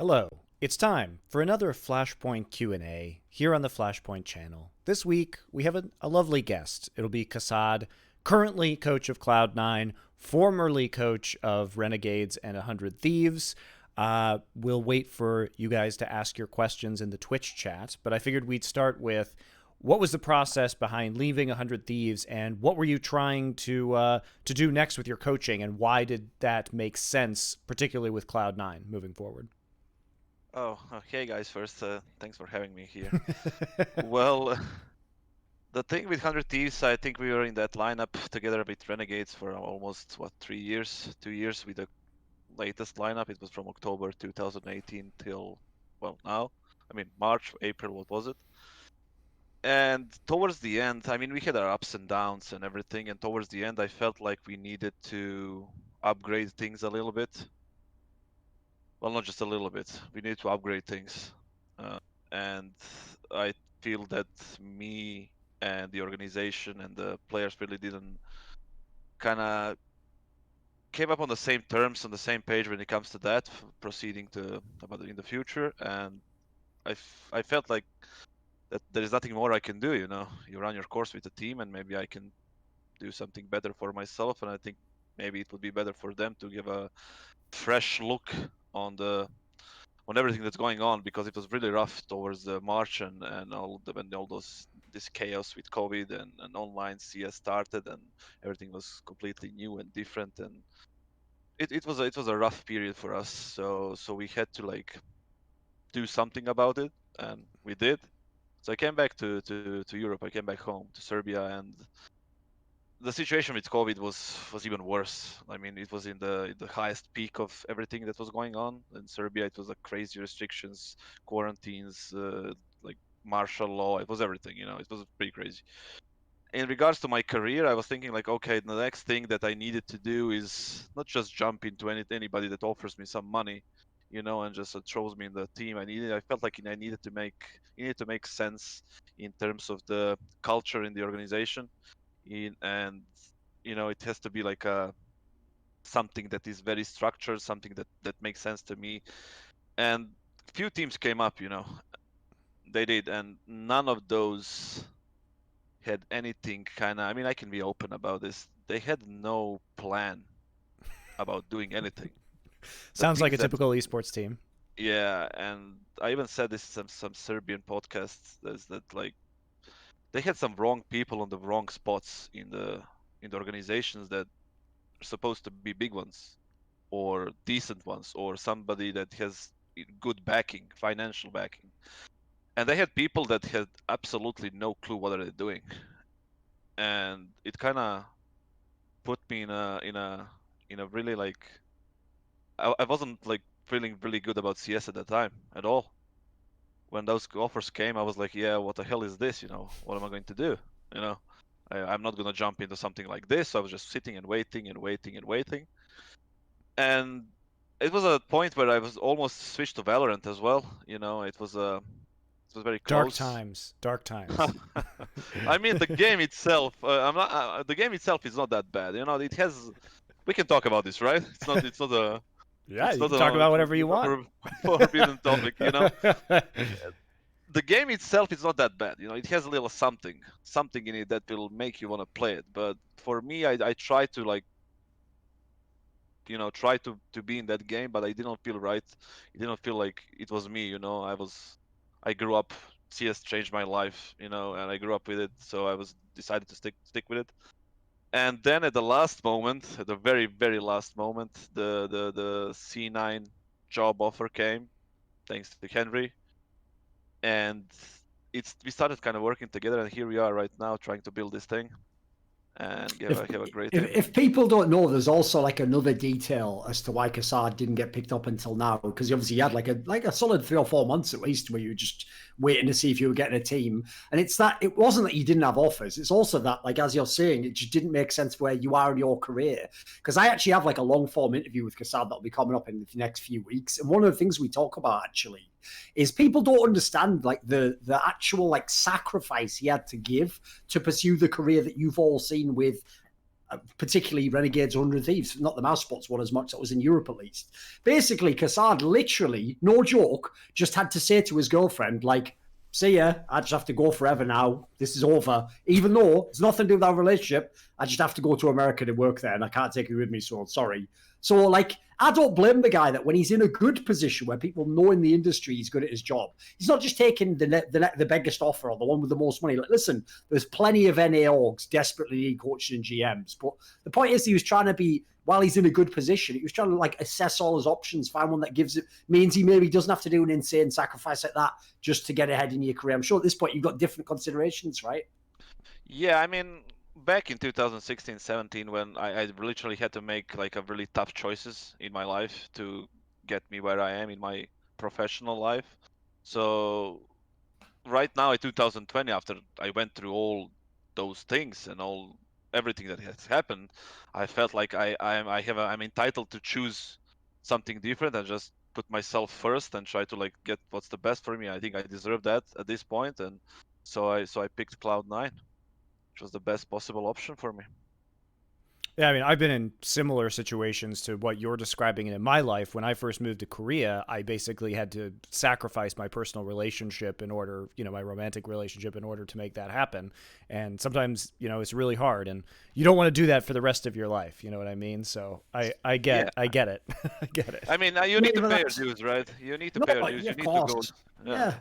Hello. It's time for another Flashpoint Q&A here on the Flashpoint channel. This week, we have a lovely guest. It'll be Kassad, currently coach of Cloud9, formerly coach of Renegades and 100 Thieves. We'll wait for you guys to ask your questions in the Twitch chat, but I figured we'd start with what was the process behind leaving 100 Thieves, and what were you trying to do next with your coaching, and why did that make sense, particularly with Cloud9 moving forward? Oh, hey guys, first, thanks for having me here. Well, the thing with 100 Thieves, I think we were in that lineup together with Renegades for almost, 3 years? 2 years with the latest lineup. It was from October 2018 till, well, now. I mean, March, April, what was it? And towards the end, I mean, we had our ups and downs and everything, and towards the end, I felt like we needed to upgrade things a little bit. Well, not just a little bit. We need to upgrade things. And I feel that me and the organization and the players really didn't kind of came up on the same terms, on the same page when it comes to that, proceeding to about in the future. And I felt like that there is nothing more I can do. You run your course with the team, and maybe I can do something better for myself. And I think maybe it would be better for them to give a fresh look on everything that's going on, because it was really rough towards March and when all this chaos with COVID and online CS started, and everything was completely new and different, and it was a rough period for us. So we had to do something about it, and we did. So I came back to Europe. I came back home to Serbia, and the situation with COVID was even worse. I mean, it was in the highest peak of everything that was going on in Serbia. It was crazy restrictions, quarantines, like martial law. It was everything. It was pretty crazy. In regards to my career, I was thinking okay, the next thing that I needed to do is not just jump into anybody that offers me some money, and just throws me in the team. I felt like I needed to make sense in terms of the culture in the organization, and it has to be like something that is very structured, something that makes sense to me. And few teams came up, they did, and none of those had anything I mean, I can be open about this. They had no plan about doing anything. The Sounds like a things that typical esports team. Yeah, and I even said this in some Serbian podcasts, is that they had some wrong people on the wrong spots in the organizations that are supposed to be big ones or decent ones, or somebody that has good backing, financial backing. And they had people that had absolutely no clue what are they doing. And it kind of put me in a really I wasn't feeling really good about CS at that time at all. When those offers came, I was like, yeah, what the hell is this? What am I going to do? You know, I'm not gonna jump into something like this. So I was just sitting and waiting and waiting and waiting. And it was a point where I was almost switched to Valorant as well. It was very Dark close. times. Dark times. I mean, the game itself. I'm not. The game itself is not that bad. It has. We can talk about this, right? It's not. It's not a. Yeah, It's you not can talk a about whatever you want. forbidden topic. The game itself is not that bad. It has a little something in it that will make you want to play it. But for me, I try to try to be in that game, but I didn't feel right. It didn't feel like it was me. I grew up. CS changed my life, and I grew up with it, so I was decided to stick with it. And then at the last moment, at the very very last moment, the C9 job offer came, thanks to Henry, and we started kind of working together, and here we are right now trying to build this thing and If, have a great if team. if people don't know, there's also another detail as to why Kassad didn't get picked up until now, because obviously you had like a solid 3 or 4 months at least where you were just waiting to see if you were getting a team. And it wasn't that you didn't have offers, it's also that, as you're saying, it just didn't make sense where you are in your career. Because I actually have a long form interview with Kassad that'll be coming up in the next few weeks, and one of the things we talk about actually is people don't understand the actual sacrifice he had to give to pursue the career that you've all seen with particularly Renegades or 100 Thieves, not the mouse spots one as much, that was in Europe at least. Basically, Kassad literally, no joke, just had to say to his girlfriend, like, see ya, I just have to go forever now. This is over. Even though it's nothing to do with our relationship, I just have to go to America to work there and I can't take you with me, so sorry. So, like, I don't blame the guy that when he's in a good position where people know in the industry he's good at his job, he's not just taking the biggest offer or the one with the most money. Like, listen, there's plenty of NA orgs desperately need coaches and GMs. But the point is he was trying to be, while he's in a good position, he was trying to like assess all his options, find one that gives it, means he maybe doesn't have to do an insane sacrifice like that just to get ahead in your career. I'm sure at this point you've got different considerations, right? Yeah, I mean, back in 2016-17, when I literally had to make like a really tough choices in my life to get me where I am in my professional life. So right now in 2020, after I went through all those things and everything that has happened, I felt like I'm entitled to choose something different and just put myself first and try to like get what's the best for me. I think I deserve that at this point, and so I picked Cloud9, which was the best possible option for me. Yeah, I mean, I've been in similar situations to what you're describing in my life. When I first moved to Korea, I basically had to sacrifice my personal relationship in order, my romantic relationship in order to make that happen. And sometimes, it's really hard, and you don't want to do that for the rest of your life. You know what I mean? So I get it. I get it. I mean, you need to pay your dues, right? You need to pay your dues. You need to go. Yeah.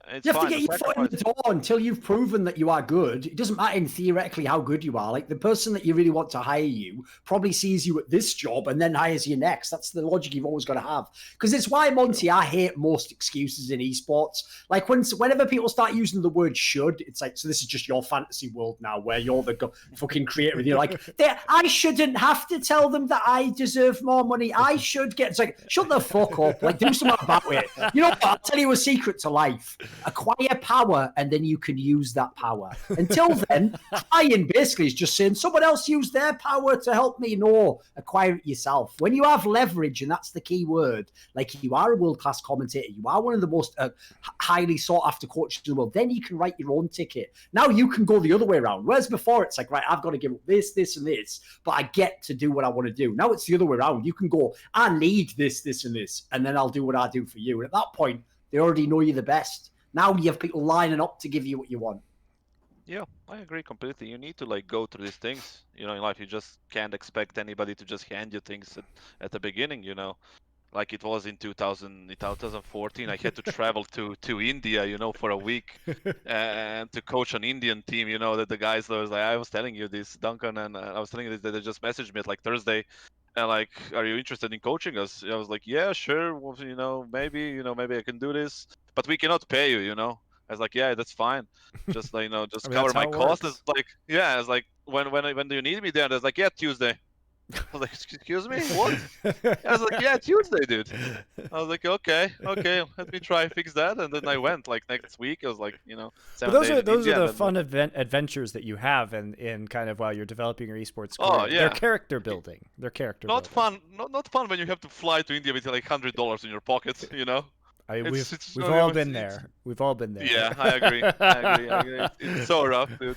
It's you have fine. to get your foot in the door until you've proven that you are good. It doesn't matter in theoretically how good you are. Like the person that you really want to hire you probably sees you at this job and then hires you next. That's the logic you've always got to have. Because it's why, Monty, I hate most excuses in esports. Like whenever people start using the word should, it's like, so this is just your fantasy world now where you're the fucking creator. And you're like, I shouldn't have to tell them that I deserve more money. I should get, it's like, shut the fuck up. Like do something about it. You know what? I'll tell you a secret to life. Acquire power and then you can use that power. Until then, trying basically is just saying someone else use their power to help me. No, acquire it yourself. When you have leverage, and that's the key word, like you are a world-class commentator, you are one of the most highly sought-after coaches in the world, then you can write your own ticket. Now you can go the other way around. Whereas before, it's like, right, I've got to give up this, this, and this, but I get to do what I want to do. Now it's the other way around. You can go, I need this, this, and this, and then I'll do what I do for you. And at that point, they already know you're the best. Now you have people lining up to give you what you want. Yeah, I agree completely. You need to like go through these things, in life. You just can't expect anybody to just hand you things at the beginning, Like it was in 2014, I had to travel to India, for a week and to coach an Indian team, that the guys, was like, I was telling you this, Duncan, and I was telling you this, that they just messaged me at like Thursday. And like, are you interested in coaching us? I was like, yeah, sure. Well, maybe I can do this, but we cannot pay you. I was like, yeah, that's fine. Just like, just cover my costs. It's like, yeah, it's like, when do you need me there? And I was like, yeah, Tuesday. I was like, excuse me, what? I was like, yeah, Tuesday, dude. I was like, okay, let me try fix that. And then I went like next week. I was like, 7 days those are the fun adventures that you have in kind of while you're developing your esports career. Oh, yeah. They're character building. Not fun. Not fun when you have to fly to India with like $100 in your pockets. We've all been there. We've all been there. Yeah, I agree. It's so rough, dude.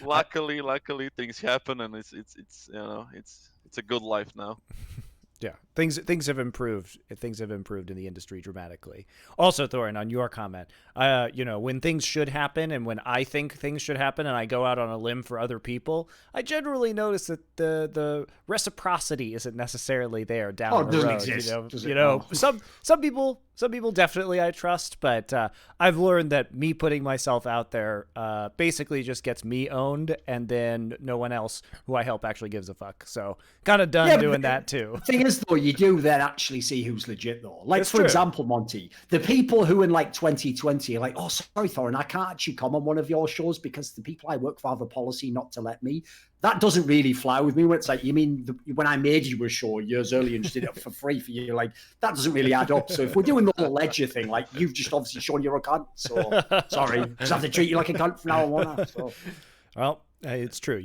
Luckily, things happen, and it's a good life now. Yeah, things have improved. Things have improved in the industry dramatically. Also, Thorin, on your comment, when things should happen, and when I think things should happen, and I go out on a limb for other people, I generally notice that the reciprocity isn't necessarily there down the road. Exist. Some people definitely I trust, but I've learned that me putting myself out there basically just gets me owned, and then no one else who I help actually gives a fuck. So kind of done doing that too. The thing is, though, you do then actually see who's legit, though. Like, for example, Monty, the people who in like 2020 are like, oh, sorry, Thorin, I can't actually come on one of your shows because the people I work for have a policy not to let me. That doesn't really fly with me. When it's like, you mean when I made you a show years earlier and just did it for free for you, like, that doesn't really add up. So if we're doing the whole ledger thing, like, you've just obviously shown you're a cunt. So sorry, just have to treat you like a cunt from now on. So. Well, it's true.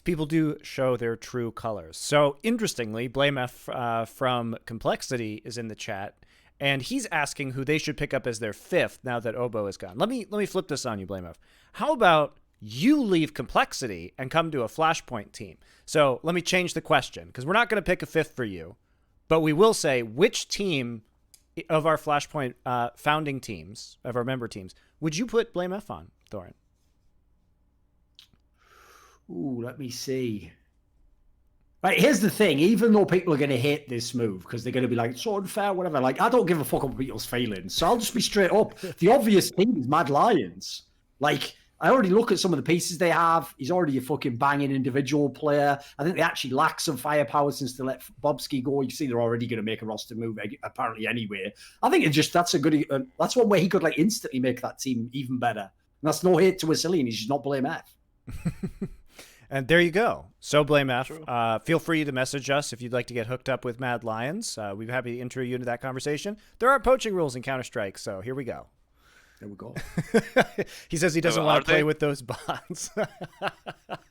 People do show their true colors. So interestingly, blameF from Complexity is in the chat, and he's asking who they should pick up as their fifth now that Obo is gone. Let me flip this on you, blameF. How about you leave Complexity and come to a Flashpoint team. So let me change the question, because we're not going to pick a fifth for you, but we will say which team of our Flashpoint founding teams, of our member teams, would you put blameF on, Thorin? Ooh, let me see. Right, here's the thing. Even though people are going to hate this move because they're going to be like, it's so unfair, whatever. Like, I don't give a fuck about people's feelings. So I'll just be straight up. The obvious team is Mad Lions. Like, I already look at some of the pieces they have. He's already a fucking banging individual player. I think they actually lack some firepower since they let Bobsky go. You see, they're already going to make a roster move apparently anyway. I think that's a good. That's one way he could like instantly make that team even better. And that's no hate to Wasillion. He's just not blameF. And there you go. So blameF. Feel free to message us if you'd like to get hooked up with Mad Lions. We'd be happy to intro you into that conversation. There are poaching rules in Counter-Strike, so here we go. There we go. He says he doesn't want to play with those bots.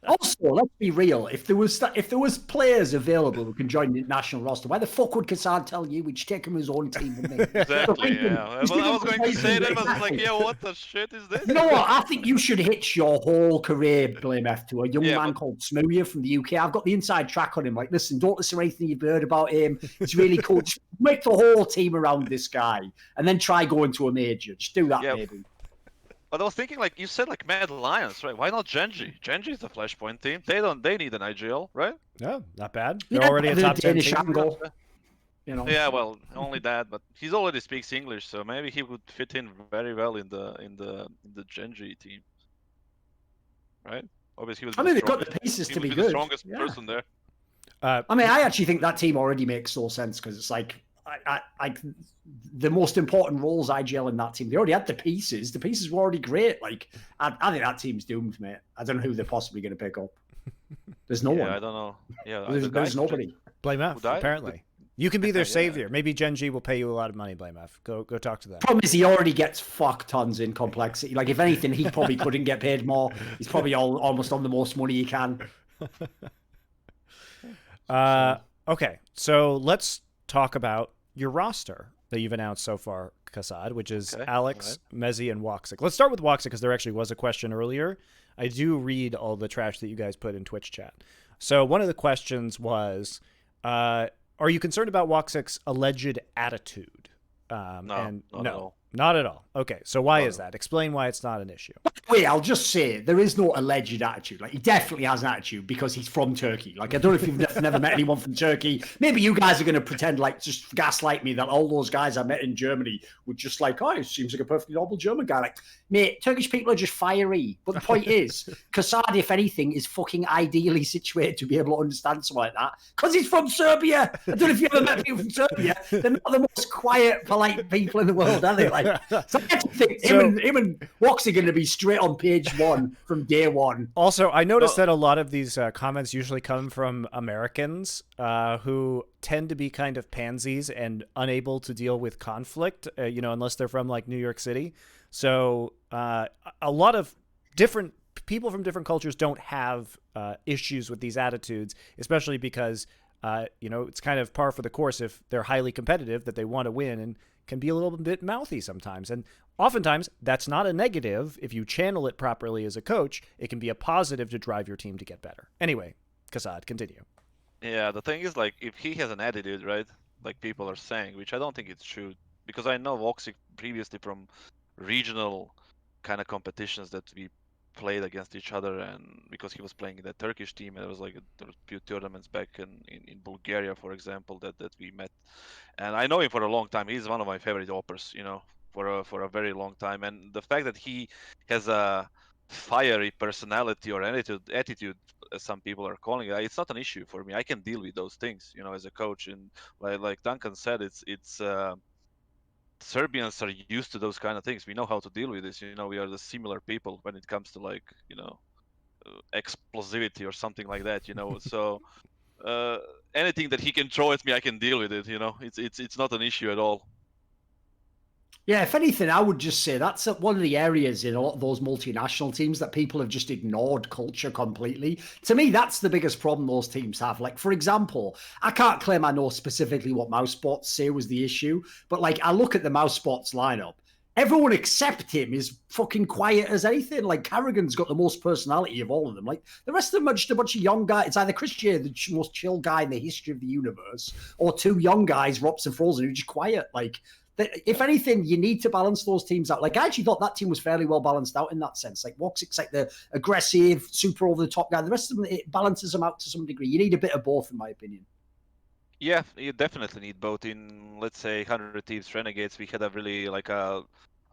Also, let's be real. If there was players available who can join the national roster, why the fuck would Kassad tell you we'd take him his own team? Exactly. Yeah. I was going to say that. I was like, yeah, what the shit is this? You know what? I think you should hitch your whole career, blameF, to a young man called Smooya from the UK. I've got the inside track on him. Like, listen, don't listen to anything you've heard about him. He's really cool. Just make the whole team around this guy, and then try going to a major. Just do that, maybe. But I was thinking, like you said, like Mad Lions, right? Why not Genji? Genji is the Flashpoint team. They need an IGL, right? No, not bad. They're already a top 10 team. Angle, you know. Yeah, well, only that, but he already speaks English, so maybe he would fit in very well in the Genji team, right? Obviously, he was. I mean, they've got the pieces to be good. The strongest person there. I mean, I actually think that team already makes so sense because it's like. The most important roles IGL in that team. They already had the pieces. The pieces were already great. Like, I think that team's doomed, mate. I don't know who they're possibly going to pick up. There's no one. I don't know. Yeah, there's nobody. blameF, apparently. You can be their savior. Maybe Genji will pay you a lot of money, blameF. Go talk to them. Problem is, he already gets fuck tons in complexity. Like, if anything, he probably couldn't get paid more. He's probably almost on the most money he can. Okay, so let's talk about your roster that you've announced so far, Kassad, which is Alex, mezii, and Woxic. Let's start with Woxic because there actually was a question earlier. I do read all the trash that you guys put in Twitch chat. So one of the questions was, are you concerned about Woxic's alleged attitude? No, not at all. Okay, so why is that? Explain why it's not an issue. Wait, I'll just say there is no alleged attitude. Like, he definitely has an attitude because he's from Turkey. Like, I don't know if you've never met anyone from Turkey. Maybe you guys are going to pretend, like, just gaslight me that all those guys I met in Germany were just like, oh, he seems like a perfectly normal German guy. Like, mate, Turkish people are just fiery. But the point is, Kassad, if anything, is fucking ideally situated to be able to understand something like that because he's from Serbia. I don't know if you ever met people from Serbia. They're not the most quiet, polite people in the world, are they? Like, so I think him and Wox are going to be straight on page one from day one. Also, I noticed that a lot of these comments usually come from Americans who tend to be kind of pansies and unable to deal with conflict, unless they're from like New York City. So a lot of different people from different cultures don't have issues with these attitudes, especially because, it's kind of par for the course if they're highly competitive that they want to win and can be a little bit mouthy sometimes. And oftentimes that's not a negative. If you channel it properly as a coach, it can be a positive to drive your team to get better. Anyway, Kassad, continue. Yeah, the thing is, like, if he has an attitude, right, like people are saying, which I don't think it's true, because I know Woxic previously from regional kind of competitions that we played against each other, and because he was playing in the Turkish team, and there was a few tournaments back in Bulgaria, for example, that we met, and I know him for a long time. He's one of my favorite oppers, for a very long time, and the fact that he has a fiery personality or attitude, as some people are calling it, it's not an issue for me. I can deal with those things, as a coach, and like Duncan said, it's Serbians are used to those kind of things. We know how to deal with this. We are the similar people when it comes to explosivity or something like that. So anything that he can throw at me, I can deal with it. It's not an issue at all. Yeah, if anything, I would just say that's one of the areas in a lot of those multinational teams that people have just ignored culture completely. To me, that's the biggest problem those teams have. Like, for example, I can't claim I know specifically what Mousebots say was the issue, but like I look at the Mousebots lineup. everyone except him is fucking quiet as anything. Like Carrigan's got the most personality of all of them. Like the rest of them are just a bunch of young guys. It's either Christian, the most chill guy in the history of the universe, or two young guys, Rops and Frozen, who are just quiet. Like, if anything, you need to balance those teams out. Like, I actually thought that team was fairly well balanced out in that sense. Like, Woxic's like the aggressive, super over the top guy. The rest of them, it balances them out to some degree. You need a bit of both, in my opinion. Yeah, you definitely need both. In, let's say, 100 Thieves Renegades, we had a really like a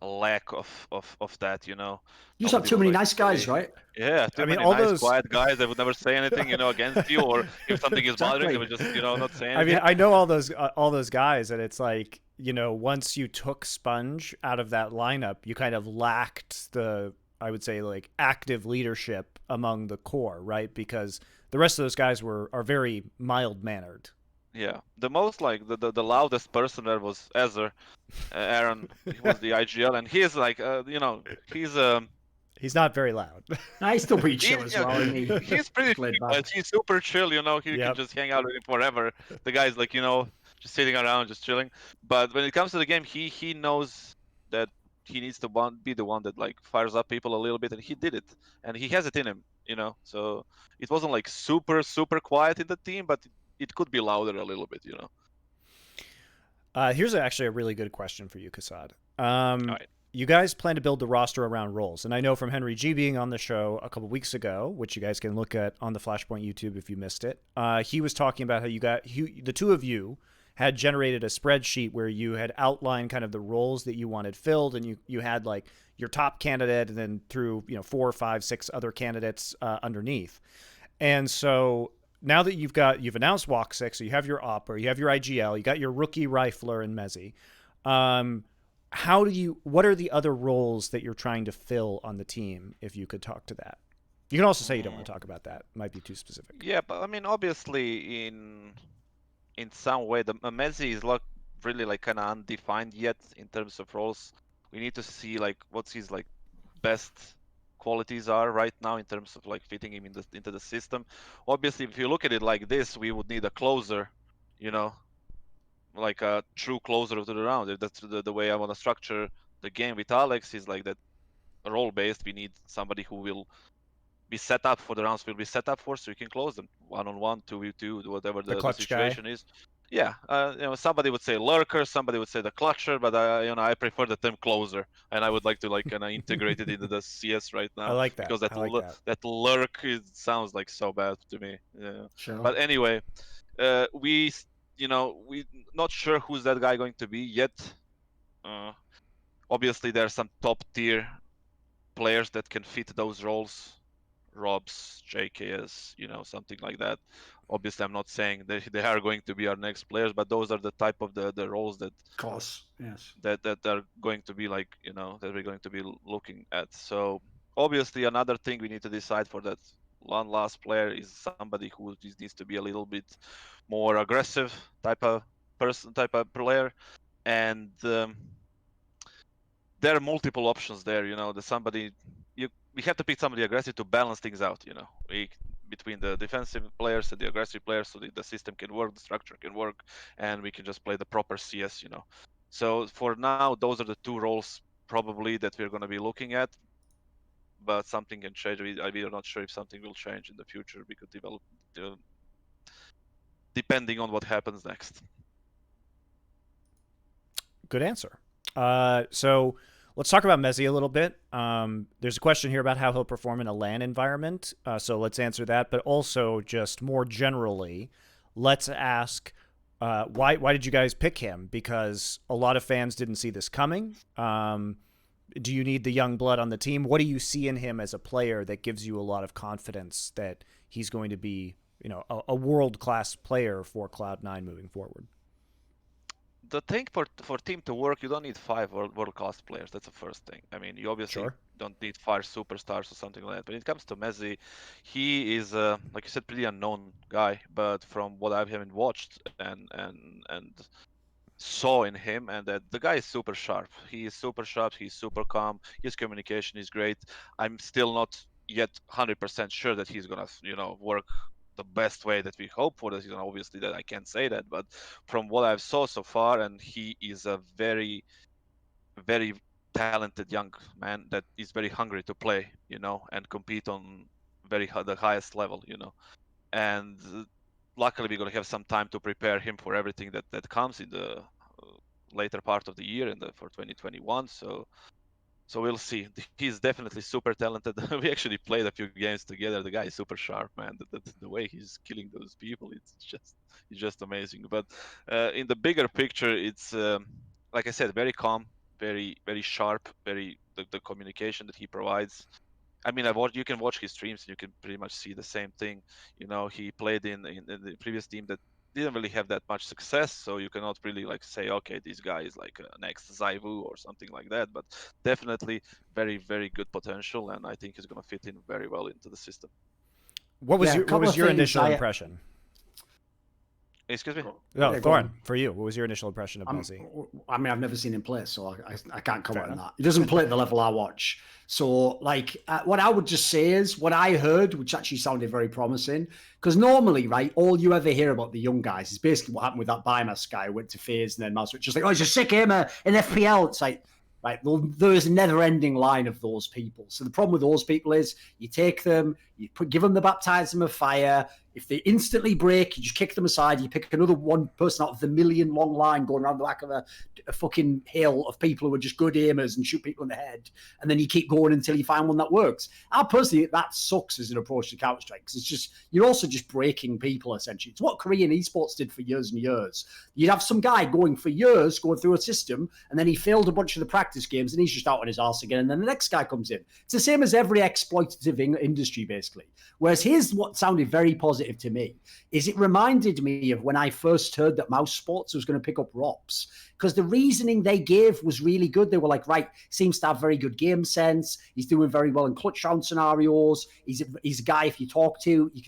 lack of that, you know. You just have too many nice guys, right? Yeah, too many nice, quiet guys that would never say anything, you know, against you, or if something is bothering, they would just, you know, not say anything. I mean, I know all those guys, and it's like, you know, once you took Sponge out of that lineup, you kind of lacked the, I would say, like, active leadership among the core, right? Because the rest of those guys are very mild mannered. Yeah, the most like the loudest person there was Ezer, Aaron. He was the IGL, and he's like, you know, he's not very loud. He's still pretty chill as well. He's pretty chill, but he's super chill, you know. He can just hang out with him forever. The guy's like, you know, just sitting around, just chilling. But when it comes to the game, he knows that he needs to be the one that like fires up people a little bit, and he did it, and he has it in him, you know. So it wasn't like super quiet in the team, but it could be louder a little bit, you know. Here's actually a really good question for you, Kassad. All right. You guys plan to build the roster around roles, and I know from Henry G being on the show a couple weeks ago, which you guys can look at on the Flashpoint YouTube if you missed it. He was talking about how the two of you had generated a spreadsheet where you had outlined kind of the roles that you wanted filled, and you had like your top candidate, and then through 4, 5, 6 other candidates underneath. And so now that you've announced Woxic, so you have your Opera, you have your IGL, you got your rookie Rifler and mezii. What are the other roles that you're trying to fill on the team, if you could talk to that? You can also say you don't want to talk about that. It might be too specific. Yeah, but I mean, obviously, in some way, the mezii is not really like kind of undefined yet in terms of roles. We need to see like what's his like best qualities are right now in terms of like fitting him into the system. Obviously, if you look at it like this, we would need a closer, you know, like a true closer to the round. If that's the way I want to structure the game with Alex, is like that role based. We need somebody who will be set up for the rounds we'll be set up for, so you can close them 1-on-1, 2v2, whatever the situation is. Yeah, you know, somebody would say lurker, somebody would say the clutcher, but you know, I prefer the term closer, and I would like to like kind of integrate it into the CS right now. I like that because that lurk sounds like so bad to me. Yeah. Sure. But anyway, we not sure who's that guy going to be yet. Obviously, there are some top tier players that can fit those roles. Robs, JKS, you know, something like that. Obviously, I'm not saying they are going to be our next players, but those are the type of the roles that, of course, yes, that are going to be like, you know, that we're going to be looking at. So obviously, another thing we need to decide for that one last player is somebody who just needs to be a little bit more aggressive type of person, type of player, and there are multiple options there. You know, we have to pick somebody aggressive to balance things out, you know, between the defensive players and the aggressive players, so the system can work, the structure can work, and we can just play the proper CS, you know. So for now, those are the two roles probably that we're going to be looking at, but something can change. We are not sure if something will change in the future. We could develop depending on what happens next. Good answer. So let's talk about mezii a little bit. There's a question here about how he'll perform in a LAN environment. So let's answer that. But also, just more generally, let's ask, why did you guys pick him? Because a lot of fans didn't see this coming. Do you need the young blood on the team? What do you see in him as a player that gives you a lot of confidence that he's going to be, you know, a world-class player for Cloud9 moving forward? The thing for team to work, you don't need 5 world-class players. That's the first thing. I mean, you obviously don't need 5 superstars or something like that. But when it comes to mezii, he is, like you said, pretty unknown guy. But from what I haven't watched and saw in him, and that the guy is super sharp. He is super sharp. He's super calm. His communication is great. I'm still not yet 100% sure that he's gonna, you know, work the best way that we hope for. That, you know, obviously that I can't say that, but from what I've saw so far, and he is a very, very talented young man that is very hungry to play, and compete on the highest level, and luckily we're gonna have some time to prepare him for everything that comes in the later part of the year and for 2021. So we'll see. He's definitely super talented. We actually played a few games together. The guy is super sharp, man. The way he's killing those people, it's just amazing. But in the bigger picture, it's like I said, very calm, very sharp, very the communication that he provides. I mean, you can watch his streams and you can pretty much see the same thing. He played in the previous team that didn't really have that much success, so you cannot really like say, okay, this guy is like next Zaivu or something like that. But definitely very, very good potential, and I think he's gonna fit in very well into the system. What was your initial impression? Excuse me? No, Thorin, for you, what was your initial impression of mezii? I mean, I've never seen him play, so I can't comment on that. He doesn't play at the level I watch. So, like, what I would just say is what I heard, which actually sounded very promising, because normally, right, all you ever hear about the young guys is basically what happened with that blameF guy who went to FaZe and then Mouse, which is like, oh, he's a sick aimer in FPL. It's like, right, there is a never-ending line of those people. So the problem with those people is you take them, give them the baptism of fire. If they instantly break, you just kick them aside. You pick another one person out of the million-long line going around the back of a fucking hill of people who are just good aimers and shoot people in the head, and then you keep going until you find one that works. I personally think that sucks as an approach to Counter-Strike because it's just you're also just breaking people essentially. It's what Korean esports did for years and years. You'd have some guy going for years going through a system, and then he failed a bunch of the practice games, and he's just out on his arse again, and then the next guy comes in. It's the same as every exploitative industry basically. Whereas here's what sounded very positive to me is it reminded me of when I first heard that Mouse Sports was going to pick up ROPS, because the reasoning they gave was really good. They were like, right, seems to have very good game sense. He's doing very well in clutch round scenarios. He's a guy, if you can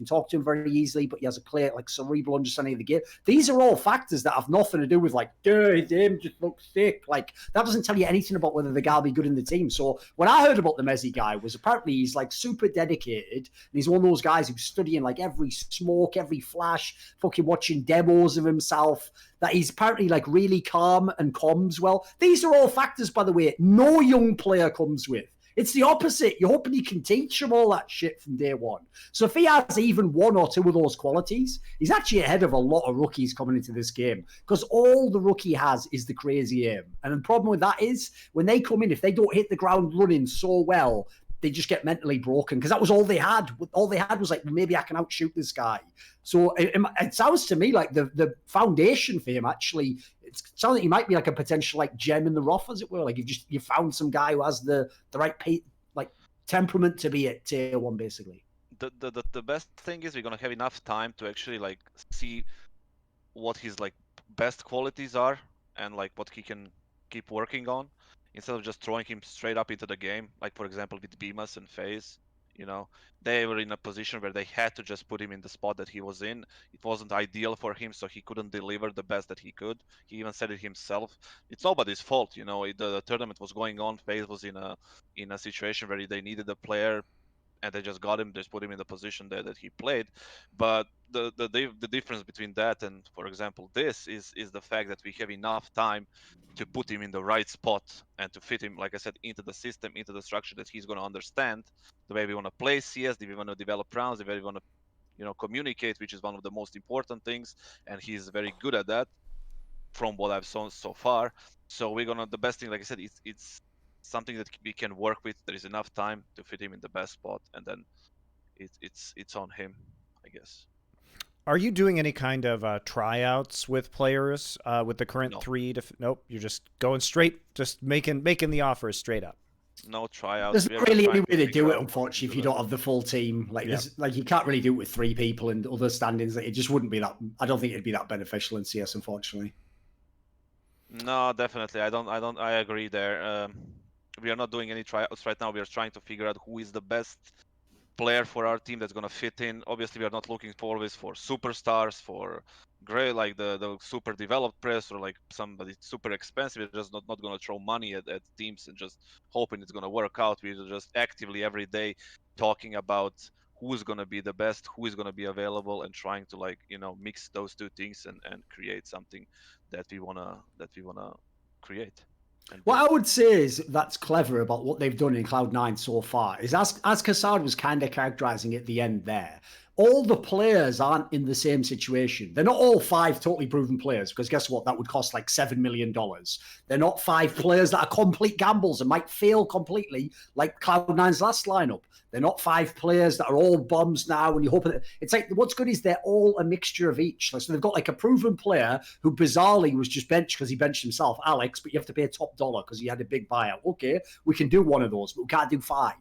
talk to him very easily, but he has a clear, like, cerebral understanding of the game. These are all factors that have nothing to do with like, dude, him just looks sick. Like, that doesn't tell you anything about whether the guy will be good in the team. So when I heard about the mezii guy was apparently he's like super dedicated, and he's one of those guys who's studying like every smoke, every flash, fucking watching demos of himself, that he's apparently like really calm and comms well. These are all factors, by the way, no young player comes with. It's the opposite. You're hoping you can teach him all that shit from day one. So if he has even one or two of those qualities, he's actually ahead of a lot of rookies coming into this game, because all the rookie has is the crazy aim. And the problem with that is when they come in, if they don't hit the ground running so well, they just get mentally broken, because that was all they had. All they had was like, maybe I can outshoot this guy. So it sounds to me like the foundation for him actually, it sounds like he might be like a potential like gem in the rough, as it were. Like you found some guy who has the right like temperament to be at tier 1, basically. The best thing is we're gonna have enough time to actually like see what his like best qualities are and like what he can keep working on, instead of just throwing him straight up into the game. Like for example with Bemas and FaZe, they were in a position where they had to just put him in the spot that he was in. It wasn't ideal for him, so he couldn't deliver the best that he could. He even said it himself. It's nobody's fault, the tournament was going on. FaZe was in a situation where they needed a player, and they just got him, just put him in the position there that he played. But the difference between that and, for example, this is the fact that we have enough time to put him in the right spot and to fit him, like I said, into the system, into the structure that he's going to understand, the way we want to play CS, the way we want to develop rounds, the way we want to communicate, which is one of the most important things, and he's very good at that from what I've seen so far. So the best thing, like I said, it's something that we can work with. There is enough time to fit him in the best spot, and then it's on him, I guess. Are you doing any kind of tryouts with players with the current No. 3? Nope, you're just going straight, just making the offers straight up. No tryouts. There's not really any way to do it, unfortunately, if you don't have the full team. Like, like you can't really do it with 3 people and other standings. It just wouldn't be that. I don't think it'd be that beneficial in CS, unfortunately. No, definitely. I agree there. We are not doing any tryouts right now. We are trying to figure out who is the best player for our team that's gonna fit in. Obviously, we are not looking always for superstars, for great like the super developed players, or like somebody super expensive. We're just not gonna throw money at teams and just hoping it's gonna work out. We're just actively every day talking about who is gonna be the best, who is gonna be available, and trying to like mix those two things and create something that we wanna create. and What build. I would say is that's clever about what they've done in Cloud9 so far is as Kassad was kind of characterizing at the end there, all the players aren't in the same situation. They're not all 5 totally proven players, because guess what? That would cost like $7 million. They're not 5 players that are complete gambles and might fail completely like Cloud9's last lineup. They're not 5 players that are all bums now, and you hope that it's like what's good is they're all a mixture of each. So they've got like a proven player who bizarrely was just benched because he benched himself, Alex, but you have to pay top dollar because he had a big buyout. Okay, we can do one of those, but we can't do 5.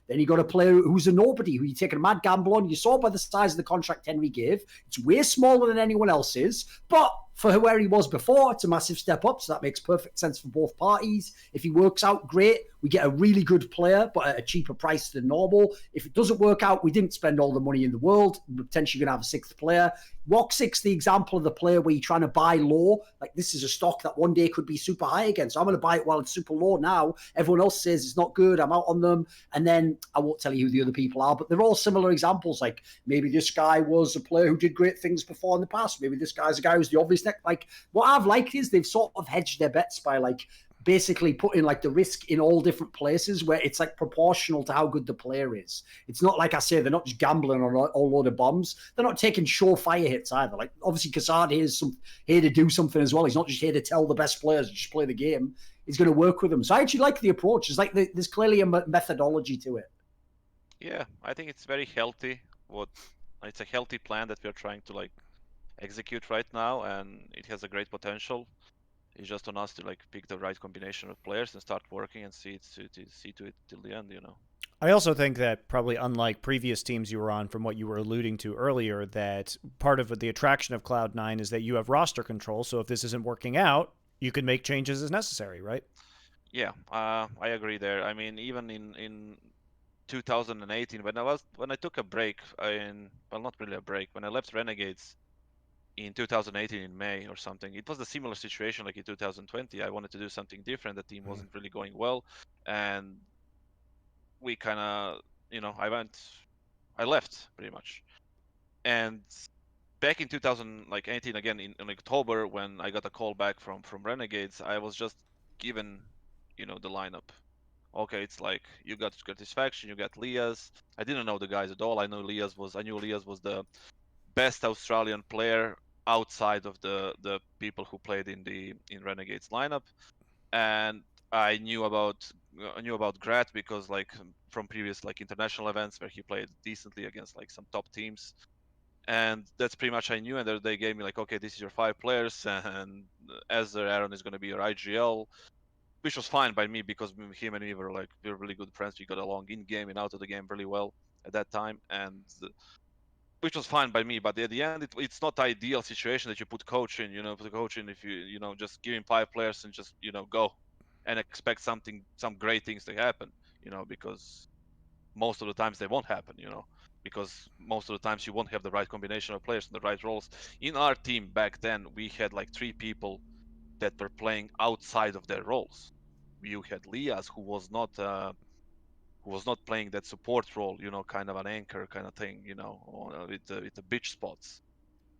Then you got a player who's a nobody, who you're taking a mad gamble on. You saw by the size of the contract Henry gave, it's way smaller than anyone else's, but for where he was before, it's a massive step up, so that makes perfect sense for both parties. If he works out, great. We get a really good player, but at a cheaper price than normal. If it doesn't work out, we didn't spend all the money in the world. We're potentially going to have a 6th player. Walk 6, the example of the player where you're trying to buy low. Like, this is a stock that one day could be super high again, so I'm going to buy it while it's super low now. Everyone else says it's not good. I'm out on them. And then I won't tell you who the other people are, but they're all similar examples. Like, maybe this guy was a player who did great things before in the past. Maybe this guy's a guy who's the obvious next. Like, what I've liked is they've sort of hedged their bets by like basically putting like the risk in all different places where it's like proportional to how good the player is. It's not like I say, they're not just gambling on a load of bombs. They're not taking surefire hits either. Like, obviously Kassad here to do something as well. He's not just here to tell the best players to just play the game. He's going to work with them. So I actually like the approach. It's like there's clearly a methodology to it. Yeah, I think it's very healthy. It's a healthy plan that we're trying to like execute right now, and it has a great potential. It's just on us to like pick the right combination of players and start working and see to it till the end, you know. I also think that probably unlike previous teams you were on, from what you were alluding to earlier, that part of the attraction of Cloud9 is that you have roster control. So if this isn't working out, you can make changes as necessary, right? Yeah, I agree there. I mean, even in 2018, when I took a break, well, not really a break, when I left Renegades in 2018 in May or something, it was a similar situation like in 2020. I wanted to do something different. The team wasn't really going well, and we kind of, I left pretty much. And back in 2018 again in October, when I got a call back from Renegades, I was just given, the lineup. Okay, it's like you got Satisfaction, you got Lias. I didn't know the guys at all. I knew Lias was the best Australian player outside of the people who played in Renegades lineup, and I knew about Grat because like from previous like international events where he played decently against like some top teams, and that's pretty much I knew. And they gave me like, okay, this is your 5 players, and Ezra Aaron is going to be your IGL, which was fine by me because him and me we were really good friends. We got along in game and out of the game really well at that time, and which was fine by me. But at the end, it's not ideal situation that you put coach in. Put a coach in if just give him 5 players and just go and expect some great things to happen. Because most of the times they won't happen. Because most of the times you won't have the right combination of players in the right roles. In our team back then, we had like 3 people that were playing outside of their roles. You had Lias, who was not playing that support role, kind of an anchor kind of thing, with the bitch spots.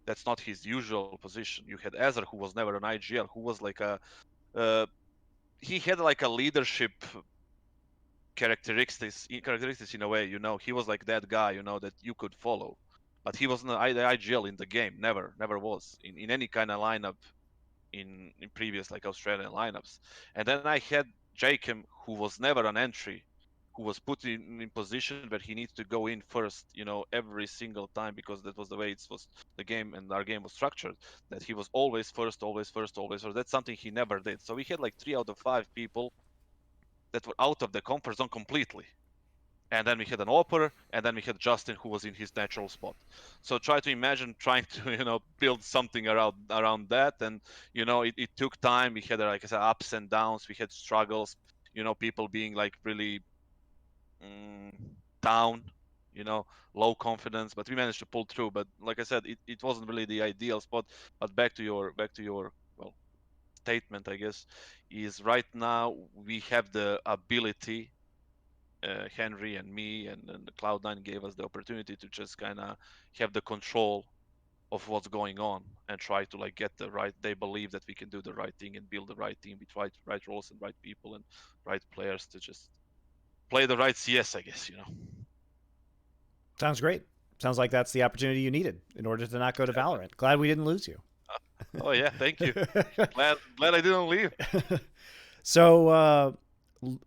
That's not his usual position. You had Ezra, who was never an IGL, who was like uh, he had like a leadership characteristics in a way. He was like that guy, that you could follow, but he wasn't the IGL in the game. Never was in any kind of lineup in previous like Australian lineups. And then I had Jacob, who was never an entry, who was put in position where he needs to go in first, every single time, because that was the way it was the game and our game was structured. That he was always first, always first, always first. That's something he never did. So we had like 3 out of 5 people that were out of the comfort zone completely. And then we had an Oper, and then we had Justin, who was in his natural spot. So try to imagine trying to build something around that. And it took time. We had, like I said, ups and downs. We had struggles, people being like really mm, down, you know low confidence, but we managed to pull through. But like I said, it wasn't really the ideal spot. But back to your well statement, I guess, is right now we have the ability, Henry and me and the Cloud9 gave us the opportunity to just kind of have the control of what's going on and try to like get the right. They believe that we can do the right thing and build the right team with right roles and right people and right players to just play the right CS, I guess, you know. Sounds great. Sounds like that's the opportunity you needed in order to not go to Valorant. Glad we didn't lose you. Oh yeah, thank you. Glad I didn't leave. So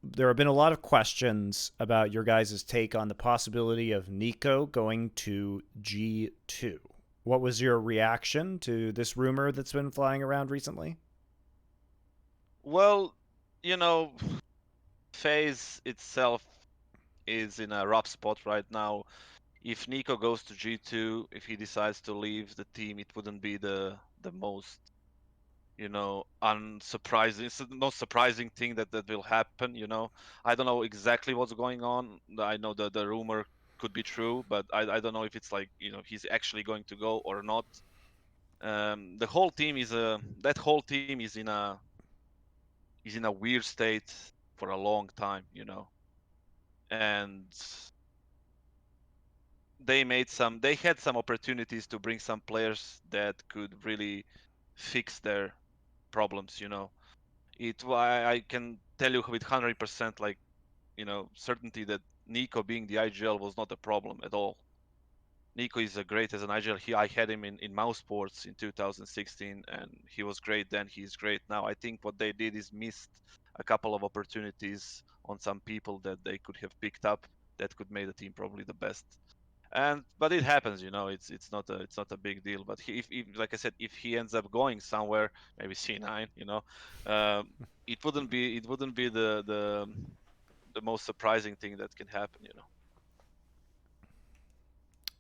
there have been a lot of questions about your guys' take on the possibility of NiKo going to G2. What was your reaction to this rumor that's been flying around recently? Well, you know, FaZe itself is in a rough spot right now. If NiKo goes to G2, if he decides to leave the team, it wouldn't be the most, you know, unsurprising. It's not surprising thing that will happen. You know, I don't know exactly what's going on. I know the rumor could be true, but I don't know if it's like, you know, he's actually going to go or not. The whole team is that whole team is in a weird state for a long time, you know, and they had some opportunities to bring some players that could really fix their problems, you know. I can tell you with 100% like, you know, certainty that NiKo being the IGL was not a problem at all. NiKo is a great as an IGL. I had him in Mouse Sports in 2016, and he was great then. He's great now. I think what they did is missed a couple of opportunities on some people that they could have picked up that could make the team probably the best. And but it happens, you know. It's not a big deal. But if like I said, if he ends up going somewhere, maybe C9, you know, um, it wouldn't be the most surprising thing that can happen, you know.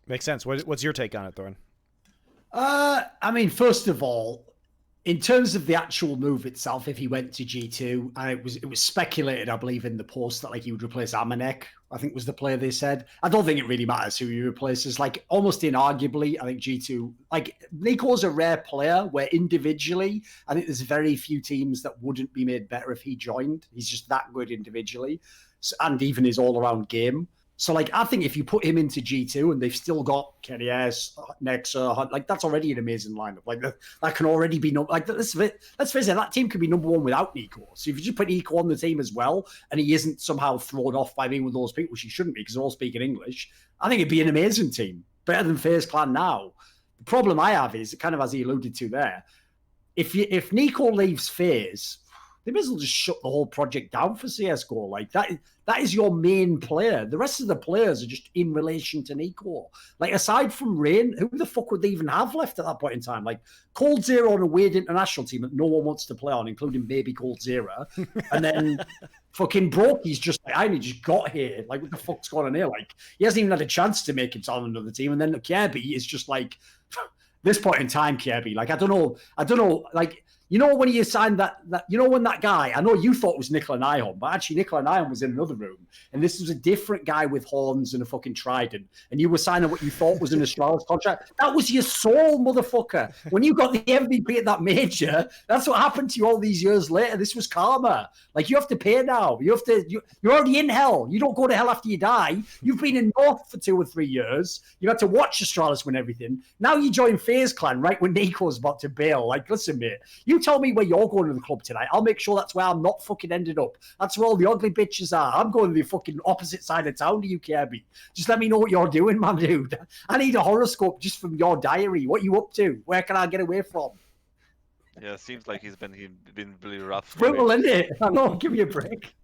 Makes sense. What's your take on it, Thorin? I mean, first of all, in terms of the actual move itself, if he went to G2, and it was speculated, I believe, in the post that like he would replace Amanek, I think was the player they said. I don't think it really matters who he replaces. Like almost inarguably, I think G2, like NiKo's a rare player where individually, I think there's very few teams that wouldn't be made better if he joined. He's just that good individually, and even his all-around game. So, like, I think if you put him into G2 and they've still got KDS, Nexa, like, that's already an amazing lineup. Like, that can already be, like, let's face it, that team could be number one without NiKo. So, if you just put NiKo on the team as well and he isn't somehow thrown off by being with those people, which he shouldn't be because they're all speaking English, I think it'd be an amazing team. Better than FaZe Clan now. The problem I have is, kind of as he alluded to there, if NiKo leaves FaZe, they may as well just shut the whole project down for CSGO. Like that is your main player. The rest of the players are just in relation to NiKo. Like aside from Rain, who the fuck would they even have left at that point in time? Like Cold Zero on a weird international team that no one wants to play on, including maybe Cold Zero. And then fucking Brokey's just like, I only just got here. Like what the fuck's going on here? Like he hasn't even had a chance to make it on another team. And then Kirby is just like this point in time, Kirby. Like I don't know. Like you know when you signed that you know when that guy, I know you thought it was Nicola Nihon, but actually Nicola Nihon was in another room, and this was a different guy with horns and a fucking trident, and you were signing what you thought was an Astralis contract. That was your soul, motherfucker. When you got the MVP at that major, that's what happened to you all these years later. This was karma. Like you have to pay now. You're already in hell. You don't go to hell after you die. You've been in North for 2 or 3 years. You had to watch Astralis win everything. Now you join FaZe Clan right when NiKo's about to bail. Like, listen, mate, you tell me where you're going to the club tonight. I'll make sure that's where I'm not fucking ended up. That's where all the ugly bitches are. I'm going to the fucking opposite side of town to you, Kirby. Just let me know what you're doing, man, dude. I need a horoscope just from your diary. What you up to? Where can I get away from? Yeah, seems like he's been really rough. Brutal, isn't it? I know. Give me a break.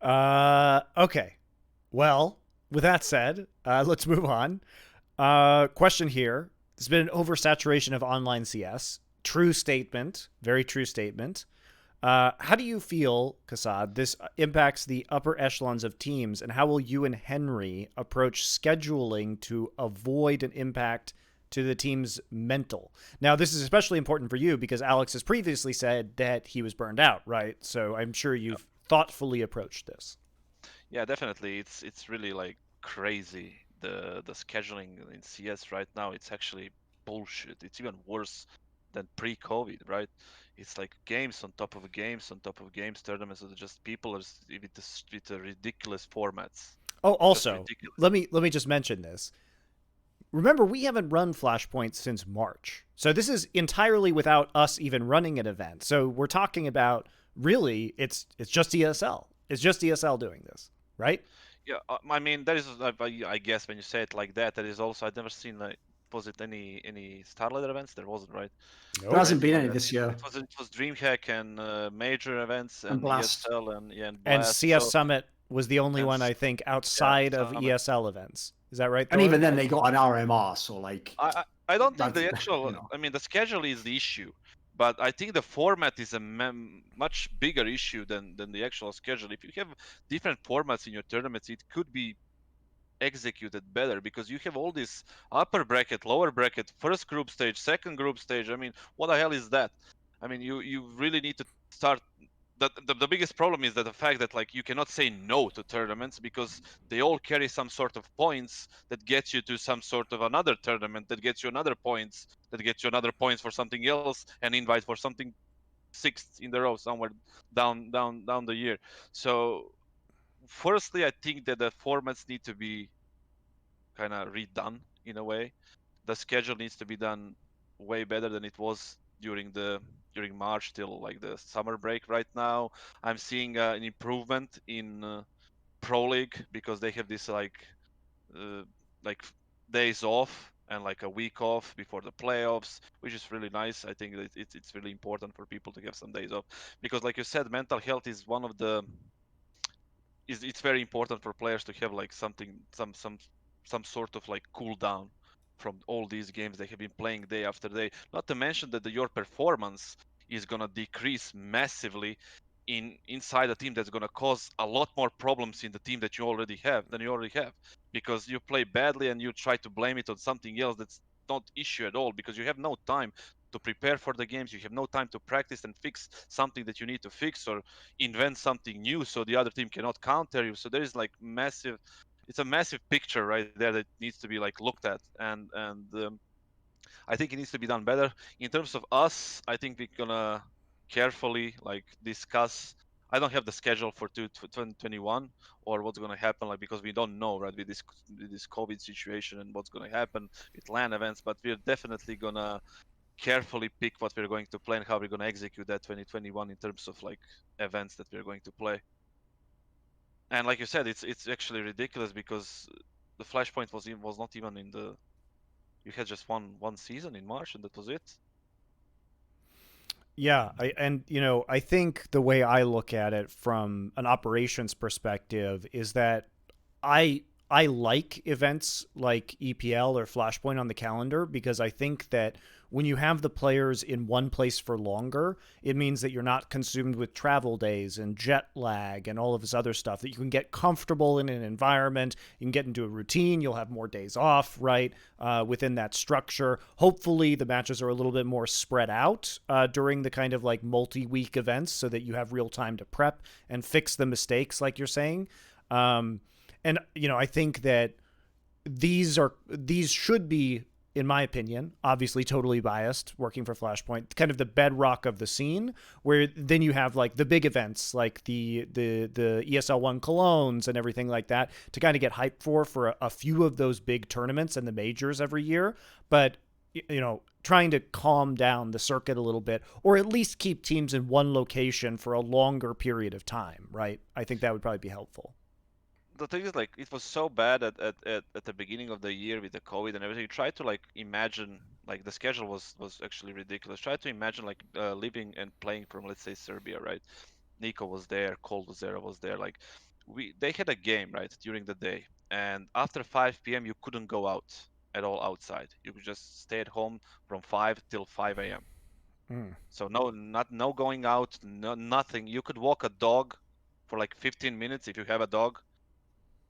Okay. Well, with that said, let's move on. Question here. There's been an oversaturation of online CS. True statement. Very true statement. How do you feel, Kassad, this impacts the upper echelons of teams, and how will you and Henry approach scheduling to avoid an impact to the team's mental? Now, this is especially important for you because Alex has previously said that he was burned out, right? So I'm sure you've thoughtfully approached this. Yeah, definitely. It's really like crazy. The scheduling in CS right now, it's actually bullshit. It's even worse than pre-COVID, right? It's like games on top of games on top of games, tournaments. So just people are with the ridiculous formats. Oh, also, let me just mention this. remember, we haven't run Flashpoint since March. So this is entirely without us even running an event. So we're talking about really it's just ESL. It's just ESL doing this, right? Yeah, I mean, there is, I guess, when you say it like that, there is also, I've never seen, like, was it any Starlight events? There wasn't, right? There Nope. hasn't been Like, any this year. it was DreamHack and major events And and Blast. ESL and yeah, and And Blast. CS So Summit was the only and one I think yeah, outside of Summit. ESL events. Is that right, And Thor? even then, they got an RMR, so like I don't think that's the actual. you know. I mean, the schedule is the issue, but I think the format is a much bigger issue than the actual schedule. If you have different formats in your tournaments, it could be executed better because you have all this upper bracket, lower bracket, first group stage, second group stage. I mean, what the hell is that? I mean, you really need to start. The biggest problem is that the fact that like you cannot say no to tournaments because they all carry some sort of points that get you to some sort of another tournament that gets you another points that gets you another points for something else and invite for something sixth in the row somewhere down the year. So firstly, I think that the formats need to be kind of redone in a way. The schedule needs to be done way better than it was during March till like the summer break. Right now, I'm seeing an improvement in Pro League because they have this uh, like days off and like a week off before the playoffs, which is really nice. I think that it's really important for people to have some days off because, like you said, mental health is one of the is it's very important for players to have like something some sort of like cool down from all these games they have been playing day after day. Not to mention that your performance is gonna decrease massively inside a team that's gonna cause a lot more problems in the team that you already have than you already have because you play badly and you try to blame it on something else that's not issue at all because you have no time to prepare for the games. You have no time to practice and fix something that you need to fix or invent something new so the other team cannot counter you. So there is like massive, it's a massive picture right there that needs to be like looked at, and I think it needs to be done better. In terms of us, I think we're gonna carefully like discuss. I don't have the schedule for 2021 or what's gonna happen, like because we don't know, right, with this COVID situation and what's gonna happen with LAN events. But we're definitely gonna carefully pick what we're going to play and how we're going to execute that 2021 in terms of like events that we're going to play. And like you said, it's actually ridiculous because the Flashpoint was not even in the. You had just one season in March and that was it. Yeah, and I think the way I look at it from an operations perspective is that I like events like EPL or Flashpoint on the calendar because I think that when you have the players in one place for longer, it means that you're not consumed with travel days and jet lag and all of this other stuff, that you can get comfortable in an environment, you can get into a routine, you'll have more days off, right, within that structure. Hopefully the matches are a little bit more spread out during the kind of like multi-week events so that you have real time to prep and fix the mistakes like you're saying. And I think that these should be, in my opinion, obviously totally biased, working for Flashpoint, kind of the bedrock of the scene, where then you have like the big events like the ESL One Colognes and everything like that to kind of get hyped for a few of those big tournaments and the majors every year. But trying to calm down the circuit a little bit, or at least keep teams in one location for a longer period of time, right? I think that would probably be helpful. The thing is, like, it was so bad at the beginning of the year with the COVID and everything. You try to like imagine, like, the schedule was actually ridiculous. Try to imagine like living and playing from, let's say, Serbia, right? NiKo was there, Cold was there. Like, they had a game right during the day, and after 5 p.m. you couldn't go out at all outside. You could just stay at home from 5 till 5 a.m. Mm. So no going out, no nothing. You could walk a dog for like 15 minutes if you have a dog,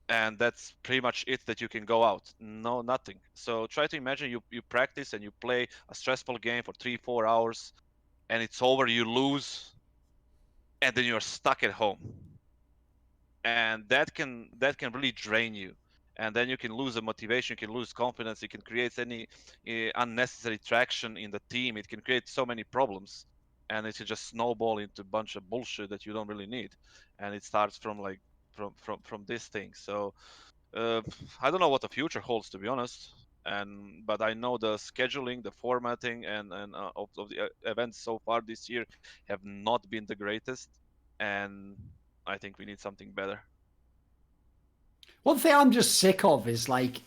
and that's pretty much it that you can go out. No, nothing. So try to imagine you practice and you play a stressful game for 3-4 hours, and it's over. You lose, and then you're stuck at home, and that can really drain you. And then you can lose the motivation, you can lose confidence, it can create any unnecessary traction in the team. It can create so many problems, and it can just snowball into a bunch of bullshit that you don't really need. And it starts from like from this thing. So uh, I don't know what the future holds, to be honest. But I know the scheduling, the formatting, and of the events so far this year have not been the greatest, and I think we need something better. One thing I'm just sick of is like,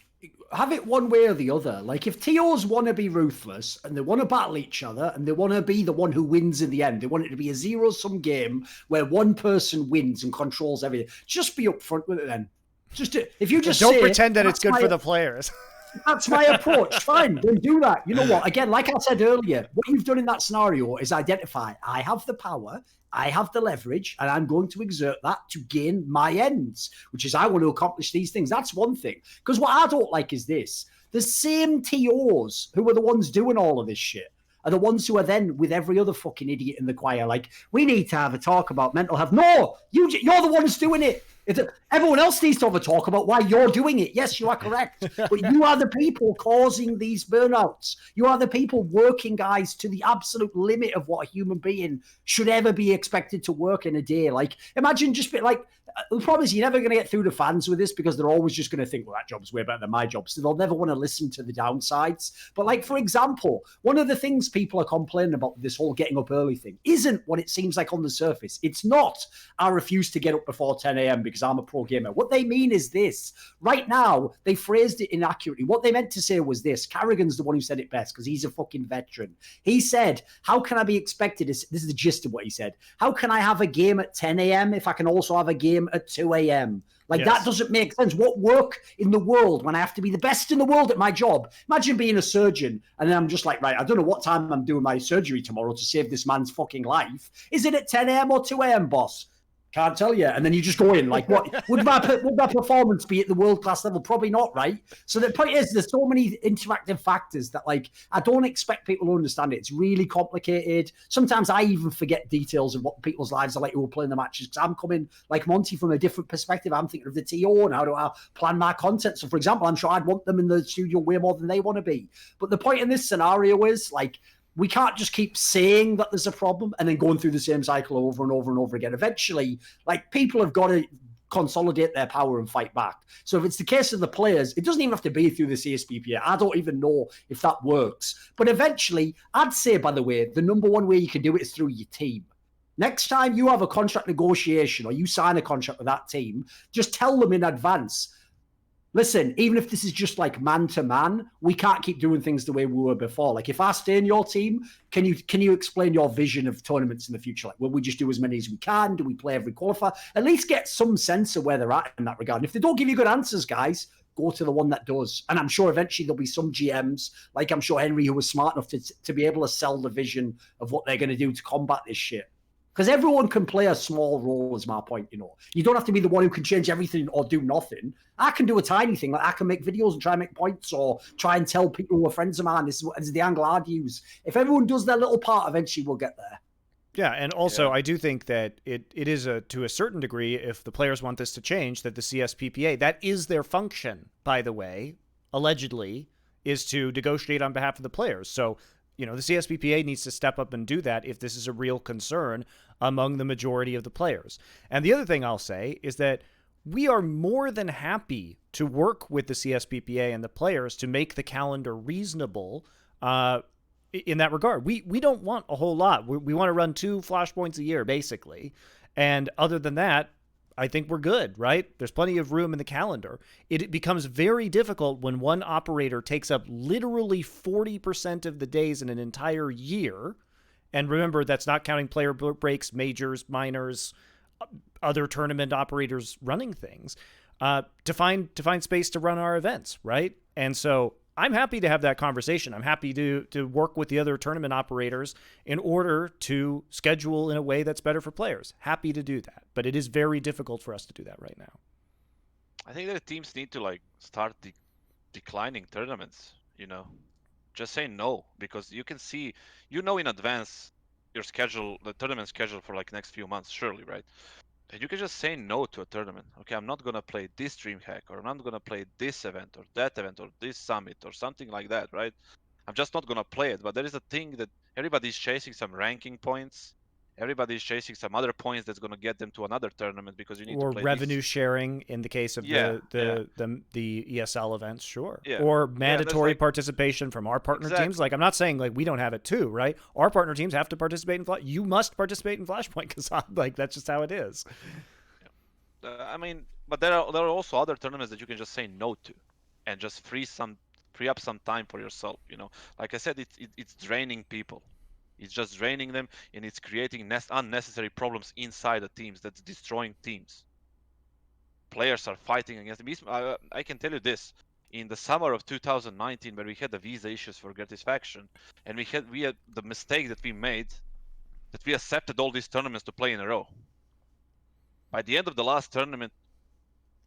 have it one way or the other. Like, if TOs want to be ruthless and they want to battle each other and they want to be the one who wins in the end, they want it to be a zero-sum game where one person wins and controls everything. Just be upfront with it then. If you just don't say, pretend that it's good for the players. That's my approach. Fine, then do that. You know what? Again, like I said earlier, what you've done in that scenario is identify, I have the power, I have the leverage, and I'm going to exert that to gain my ends, which is I want to accomplish these things. That's one thing. Because what I don't like is this. The same TOs who are the ones doing all of this shit are the ones who are then with every other fucking idiot in the choir. Like, we need to have a talk about mental health. No, you're the ones doing it. Everyone else needs to have a talk about why you're doing it. Yes, you are correct. But you are the people causing these burnouts. You are the people working guys to the absolute limit of what a human being should ever be expected to work in a day. Like, imagine just be like, the problem is you're never going to get through to fans with this because they're always just going to think, well, that job's way better than my job. So they'll never want to listen to the downsides. But like, for example, one of the things people are complaining about this whole getting up early thing isn't what it seems like on the surface. It's not, I refuse to get up before 10 a.m. because I'm a pro gamer. What they mean is this. Right now, they phrased it inaccurately. What they meant to say was this. Carrigan's the one who said it best because he's a fucking veteran. He said, how can I be expected? This is the gist of what he said. How can I have a game at 10 a.m. if I can also have a game at 2 a.m.? Like, yes. That doesn't make sense. What work in the world when I have to be the best in the world at my job? Imagine being a surgeon and then I'm just like, right, I don't know what time I'm doing my surgery tomorrow to save this man's fucking life. Is it at 10 a.m. or 2 a.m., boss? Can't tell you. And then you just go in like, what would my performance be at the world-class level? Probably not, right? So the point is there's so many interactive factors that like, I don't expect people to understand it. It's really complicated. Sometimes I even forget details of what people's lives are like who are playing the matches because I'm coming like Monty from a different perspective. I'm thinking of the TO and how do I plan my content. So for example, I'm sure I'd want them in the studio way more than they want to be. But the point in this scenario is like, we can't just keep saying that there's a problem and then going through the same cycle over and over and over again. Eventually, like, people have got to consolidate their power and fight back. So if it's the case of the players, it doesn't even have to be through the CSPPA. I don't even know if that works. But eventually, I'd say, by the way, the number one way you can do it is through your team. Next time you have a contract negotiation or you sign a contract with that team, just tell them in advance, listen, even if this is just like man to man, we can't keep doing things the way we were before. Like, if I stay in your team, can you explain your vision of tournaments in the future? Like, will we just do as many as we can? Do we play every qualifier? At least get some sense of where they're at in that regard. And if they don't give you good answers, guys, go to the one that does. And I'm sure eventually there'll be some GMs, like I'm sure Henry, who was smart enough to be able to sell the vision of what they're going to do to combat this shit. Because everyone can play a small role, is my point, you know. You don't have to be the one who can change everything or do nothing. I can do a tiny thing. Like, I can make videos and try and make points or try and tell people who are friends of mine, this is the angle I'd use. If everyone does their little part, eventually we'll get there. Yeah, and also I do think that it is to a certain degree, if the players want this to change, that the CSPPA, that is their function, by the way, allegedly, is to negotiate on behalf of the players. So, you know, the CSPPA needs to step up and do that if this is a real concern among the majority of the players. And the other thing I'll say is that we are more than happy to work with the CSPPA and the players to make the calendar reasonable in that regard. We don't want a whole lot. We want to run 2 Flashpoints a year, basically. And other than that, I think we're good, right? There's plenty of room in the calendar. It becomes very difficult when one operator takes up literally 40% of the days in an entire year. And remember, that's not counting player breaks, majors, minors, other tournament operators running things, to find space to run our events, right? And so I'm happy to have that conversation. I'm happy to work with the other tournament operators in order to schedule in a way that's better for players. Happy to do that. But it is very difficult for us to do that right now. I think that teams need to like start declining tournaments, you know. Just say no, because you can see, you know, in advance your schedule, the tournament schedule for like next few months, surely, right? And you can just say no to a tournament. Okay, I'm not gonna play this DreamHack, or I'm not gonna play this event, or that event, or this summit, or something like that, right? I'm just not gonna play it. But there is a thing that everybody's chasing some ranking points, Everybody is chasing some other points that's going to get them to another tournament because you need or to play revenue this. sharing in the case of Yeah, the ESL events, sure. yeah. Or Yeah, there's mandatory like participation from our partner teams. exactly. Like, I'm not saying like we don't have it too, right? Our partner teams have to participate in you must participate in Flashpoint because like that's just how it is. I mean, but there are also other tournaments that you can just say no to, and just free up some time for yourself. You know, like I said, it's draining people. It's just draining them, and it's creating unnecessary problems inside the teams. That's destroying teams. Players are fighting against them. I can tell you this: in the summer of 2019, where we had the visa issues for Faction, and we had the mistake that we made, that we accepted all these tournaments to play in a row. By the end of the last tournament,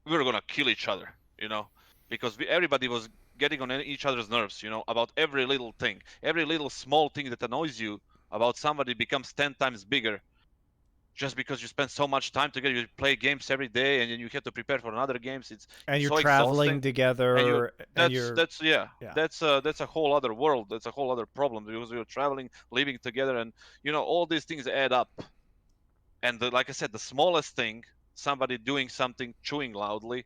we were gonna kill each other, you know, because everybody was getting on each other's nerves, you know, about every little thing, every little small thing that annoys you about somebody becomes 10 times bigger just because you spend so much time together. You play games every day, and then you have to prepare for another games. And It's you're so traveling exhausting, and you together, and you're that's yeah. yeah. That's a whole other world. That's a whole other problem because we were traveling, living together, and you know all these things add up. And like I said, the smallest thing, somebody doing something, chewing loudly,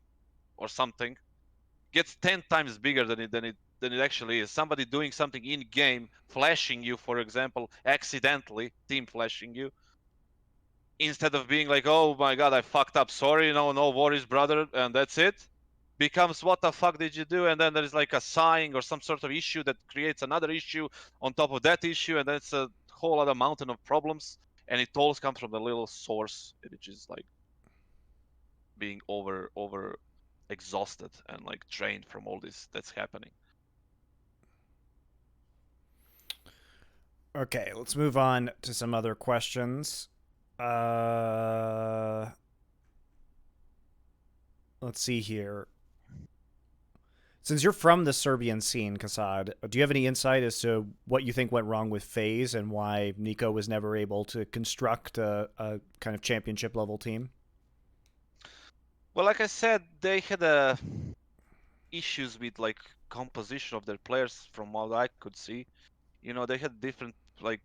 or something, gets 10 times bigger than it actually is. Somebody doing something in game, flashing you, for example, accidentally, team flashing you, instead of being like, oh my god, I fucked up, sorry, no worries, brother, and that's it, becomes what the fuck did you do? And then there is like a sighing or some sort of issue that creates another issue on top of that issue, and that's a whole other mountain of problems. And it all comes from the little source, which is like being over exhausted and like drained from all this that's happening. Okay, let's move on to some other questions. Let's see here. Since you're from the Serbian scene, Kassad, do you have any insight as to what you think went wrong with FaZe and why NiKo was never able to construct a kind of championship level team? Well, like I said, they had issues with like composition of their players from what I could see. You know, they had different like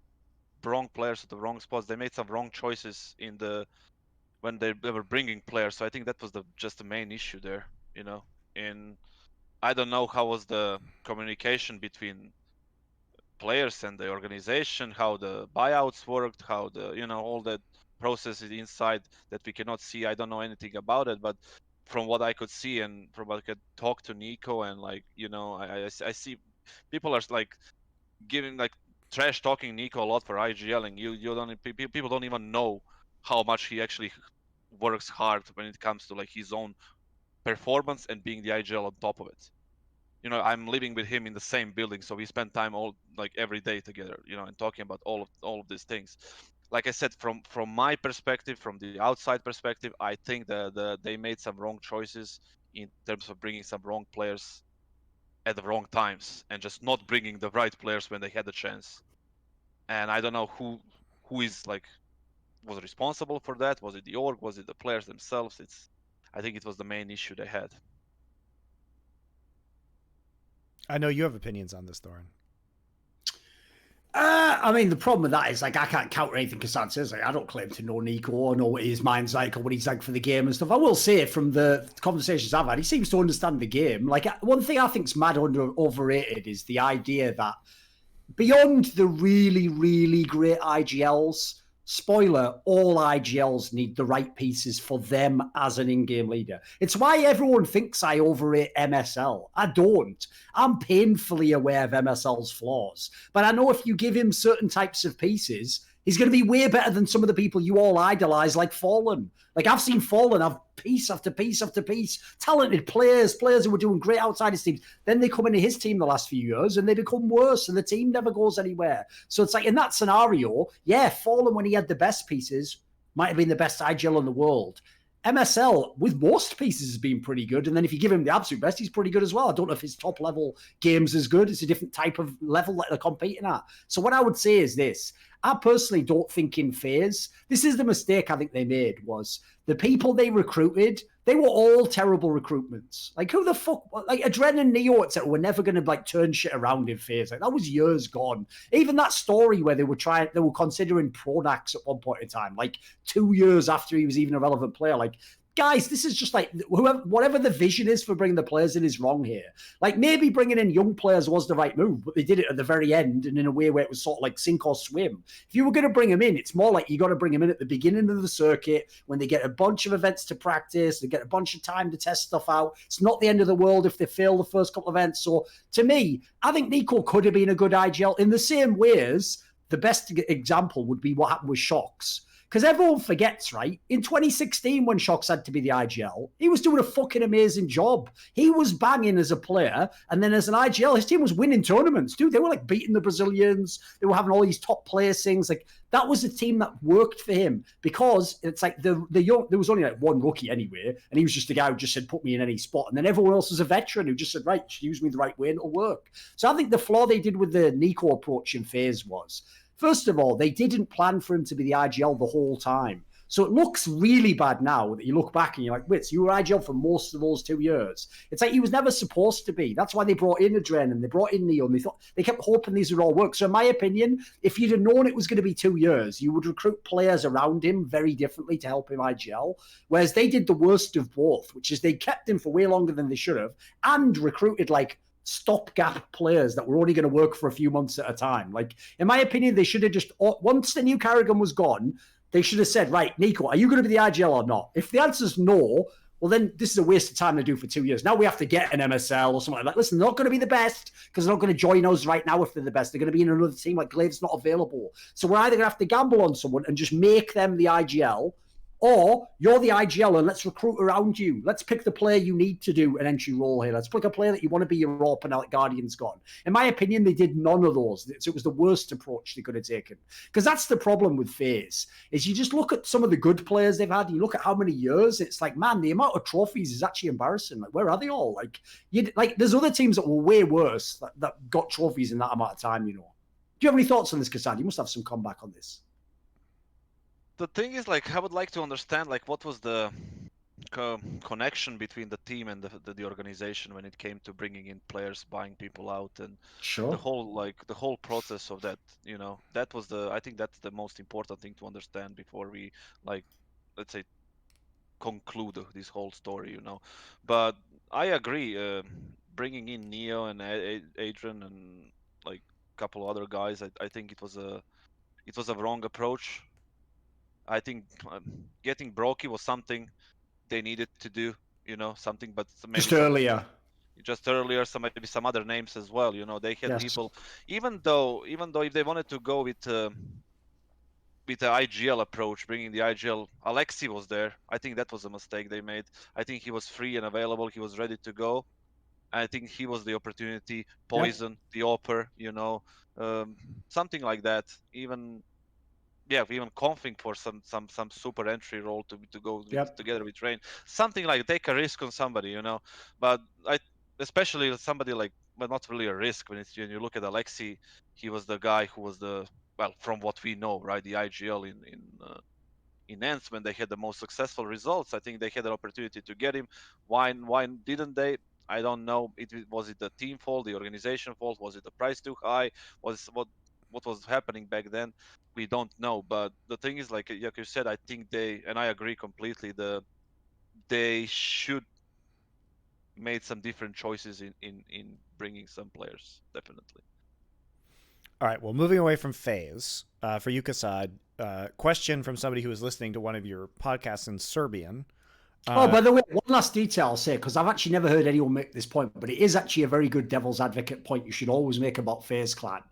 wrong players at the wrong spots. They made some wrong choices in the when they were bringing players. So I think that was just the main issue there. You know, and I don't know how was the communication between players and the organization, how the buyouts worked, how the all that processes inside that we cannot see. I don't know anything about it, but from what I could see and from what I could talk to NiKo and like I see people are like giving like trash talking NiKo a lot for IGL, and you don't people don't even know how much he actually works hard when it comes to like his own performance and being the IGL on top of it. You know, I'm living with him in the same building, so we spend time all like every day together, you know, and talking about all of these things. Like I said, from my perspective, from the outside perspective, I think that they made some wrong choices in terms of bringing some wrong players at the wrong times and just not bringing the right players when they had the chance. And I don't know who is like was responsible for that. Was it the org? Was it the players themselves? I think it was the main issue they had. I know you have opinions on this, Thorin. I mean, the problem with that is like I can't counter anything Kassad says. Like, I don't claim to know NiKo or know what his mind's like or what he's like for the game and stuff. I will say from the conversations I've had, he seems to understand the game. Like one thing I think's mad overrated is the idea that beyond the really, really great IGLs, spoiler, all IGLs need the right pieces for them as an in-game leader. It's why everyone thinks I overrate MSL. I don't. I'm painfully aware of MSL's flaws. But I know if you give him certain types of pieces, he's going to be way better than some of the people you all idolize, like Fallen. Like I've seen Fallen have piece after piece after piece, talented players who were doing great outside his teams. Then they come into his team the last few years and they become worse and the team never goes anywhere. So it's like in that scenario, yeah, Fallen when he had the best pieces might have been the best IGL in the world. MSL, with most pieces, has been pretty good. And then if you give him the absolute best, he's pretty good as well. I don't know if his top level games is good. It's a different type of level that they're competing at. So what I would say is this. I personally don't think in FaZe, this is the mistake I think they made, was the people they recruited, they were all terrible recruitments. Like, who the fuck, like Adren and NiKo, etc., were never going to like turn shit around in FaZe. Like, that was years gone. Even that story where they were considering Pronax at one point in time, like 2 years after he was even a relevant player. Like, guys, this is just like whatever the vision is for bringing the players in is wrong here. Like, maybe bringing in young players was the right move, but they did it at the very end and in a way where it was sort of like sink or swim. If you were going to bring them in, it's more like you got to bring them in at the beginning of the circuit when they get a bunch of events to practice, they get a bunch of time to test stuff out. It's not the end of the world if they fail the first couple of events. So to me, I think NiKo could have been a good IGL in the same way as the best example would be what happened with Shocks. Because everyone forgets, right? In 2016, when Shocks had to be the IGL, he was doing a fucking amazing job. He was banging as a player. And then as an IGL, his team was winning tournaments, dude. They were like beating the Brazilians. They were having all these top placings. Like, that was a team that worked for him because it's like the young, there was only like one rookie anyway. And he was just the guy who just said, put me in any spot. And then everyone else was a veteran who just said, right, use me the right way and it'll work. So I think the flaw they did with the NiKo approach in FaZe was, first of all, they didn't plan for him to be the IGL the whole time. So it looks really bad now that you look back and you're like, wait, so you were IGL for most of those 2 years. It's like he was never supposed to be. That's why they brought in Adren and they brought in NiKo and they kept hoping these would all work. So in my opinion, if you'd have known it was going to be 2 years, you would recruit players around him very differently to help him IGL. Whereas they did the worst of both, which is they kept him for way longer than they should have and recruited like stopgap players that were only going to work for a few months at a time. Like, in my opinion, they should have just, once the new Carrigan was gone, they should have said, right, NiKo, are you going to be the IGL or not? If the answer is no, well, then this is a waste of time to do for 2 years. Now we have to get an MSL or something like that. Listen, they're not going to be the best because they're not going to join us right now if they're the best. They're going to be in another team like Glave's not available. So we're either going to have to gamble on someone and just make them the IGL, or you're the IGL and let's recruit around you. Let's pick the player you need to do an entry role here. Let's pick a player that you want to be your AWP and like Guardian's gone. In my opinion, they did none of those. So it was the worst approach they could have taken. Because that's the problem with FaZe, is you just look at some of the good players they've had, and you look at how many years, it's like, man, the amount of trophies is actually embarrassing. Like, where are they all? Like there's other teams that were way worse that got trophies in that amount of time, you know. Do you have any thoughts on this, Kassad? You must have some comeback on this. The thing is, like, I would like to understand, like, what was the connection between the team and the organization when it came to bringing in players, buying people out, and the whole process of that. You know, that was I think that's the most important thing to understand before we, like, let's say, conclude this whole story. You know, but I agree. Bringing in NiKo and Adrian and like a couple other guys, I think it was a wrong approach. I think getting Brokey was something they needed to do, you know, something, but maybe just earlier, maybe some other names as well. You know, they had people, even though if they wanted to go with the IGL approach, bringing the IGL, Alexi was there. I think that was a mistake they made. I think he was free and available. He was ready to go. I think he was the opportunity. Poison, the Opper, you know, something like that. Even config for some super entry role to go together with Rain, something like take a risk on somebody, you know. But especially somebody like, but not really a risk when you look at Alexi, he was the guy who was from what we know, right, the IGL in Nance when they had the most successful results. I think they had an opportunity to get him. Why didn't they? I don't know. Was it the team fault, the organization fault? Was it the price too high? What was happening back then? We don't know. But the thing is, like you said, I think and I agree completely, they should made some different choices in bringing some players, definitely. All right, well, moving away from FaZe, for you, Kassad, question from somebody who was listening to one of your podcasts in Serbian. By the way, one last detail I'll say, because I've actually never heard anyone make this point, but it is actually a very good devil's advocate point you should always make about FaZe Clan.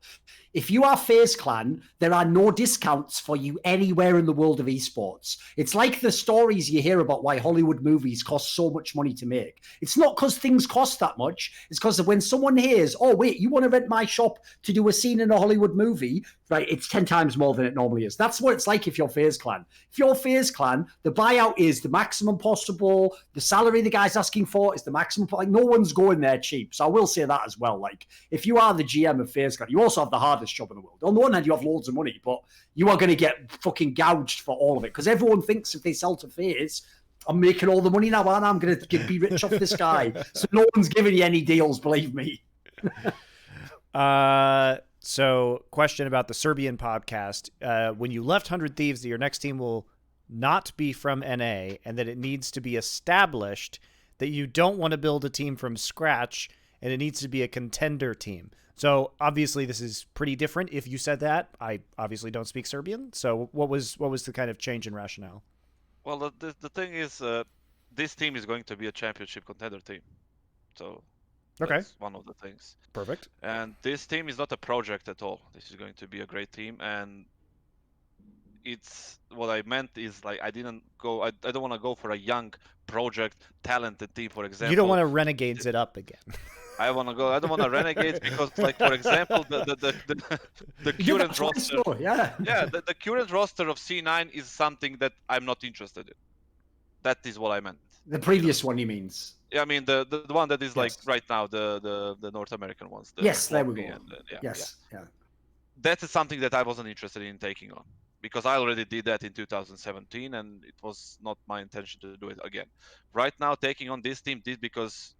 If you are FaZe Clan, there are no discounts for you anywhere in the world of esports. It's like the stories you hear about why Hollywood movies cost so much money to make. It's not because things cost that much. It's because when someone hears, oh, wait, you want to rent my shop to do a scene in a Hollywood movie, right, it's 10 times more than it normally is. That's what it's like if you're FaZe Clan. If you're FaZe Clan, the buyout is the maximum possible possible. The salary the guy's asking for is the maximum. Like, no one's going there cheap. So I will say that as well. Like, if you are the GM of FaZe, you also have the hardest job in the world. On the one hand, you have loads of money, but you are going to get fucking gouged for all of it. Because everyone thinks if they sell to FaZe, I'm making all the money now, and I'm going to be rich off this guy. So no one's giving you any deals, believe me. So question about the Serbian podcast. When you left 100 Thieves, that your next team will not be from NA, and that it needs to be established that you don't want to build a team from scratch, and it needs to be a contender team. So obviously this is pretty different. If you said that, I obviously don't speak Serbian. So what was the kind of change in rationale? Well, the thing is, this team is going to be a championship contender team. So that's one of the things. Perfect. And this team is not a project at all. This is going to be a great team. And it's what I meant is, like, I don't want to go for a young project talented team, for example. You don't want to Renegades it up again. I don't want to Renegades because, like, for example, the current roster, the current roster of C9 is something that I'm not interested in. That is what I meant. The previous one, he means. Yeah, I mean the one that is like right now, the North American ones. Yes, there we go. And, that is something that I wasn't interested in taking on, because I already did that in 2017, and it was not my intention to do it again. Right now, taking on this team did because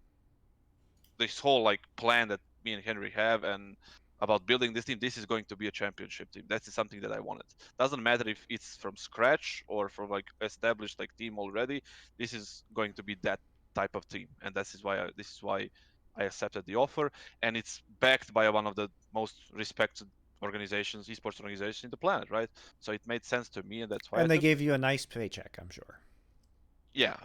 this whole, like, plan that me and Henry have and about building this team, this is going to be a championship team. That is something that I wanted. Doesn't matter if it's from scratch or from, like, established, like, team already. This is going to be that type of team, and this is why I accepted the offer, and it's backed by one of the most respected organizations, esports organizations in the planet, right? So it made sense to me, and that's why. And they gave you a nice paycheck, I'm sure. Yeah,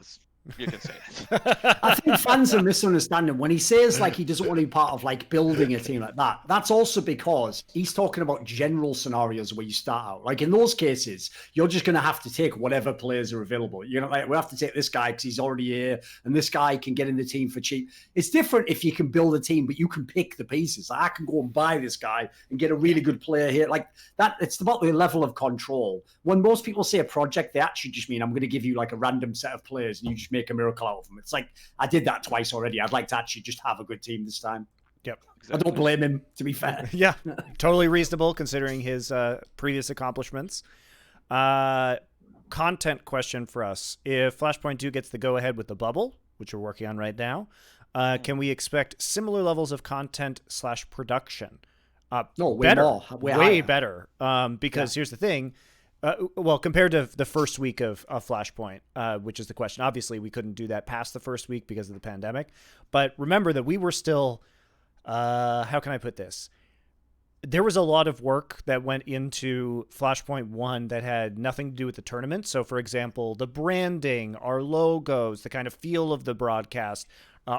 you can say it. I think fans are misunderstanding when he says, like, he doesn't want to be part of, like, building a team like that. That's also because he's talking about general scenarios where you start out. Like, in those cases, you're just going to have to take whatever players are available. You know, like, we have to take this guy because he's already here, and this guy can get in the team for cheap. It's different if you can build a team, but you can pick the pieces. Like, I can go and buy this guy and get a really good player here. Like that, it's about the level of control. When most people say a project, they actually just mean, I'm going to give you, like, a random set of players and you just make a miracle out of them. It's like, I did that twice already. I'd like to actually just have a good team this time. Yep. Exactly. I don't blame him, to be fair. Yeah, totally reasonable considering his previous accomplishments. Content question for us. If Flashpoint 2 gets the go-ahead with the bubble, which we're working on right now, can we expect similar levels of content / production? No, way better, more. Way better. Because here's the thing. Well, compared to the first week of Flashpoint, which is the question. Obviously, we couldn't do that past the first week because of the pandemic. But remember that we were still, how can I put this? There was a lot of work that went into Flashpoint 1 that had nothing to do with the tournament. So, for example, the branding, our logos, the kind of feel of the broadcast,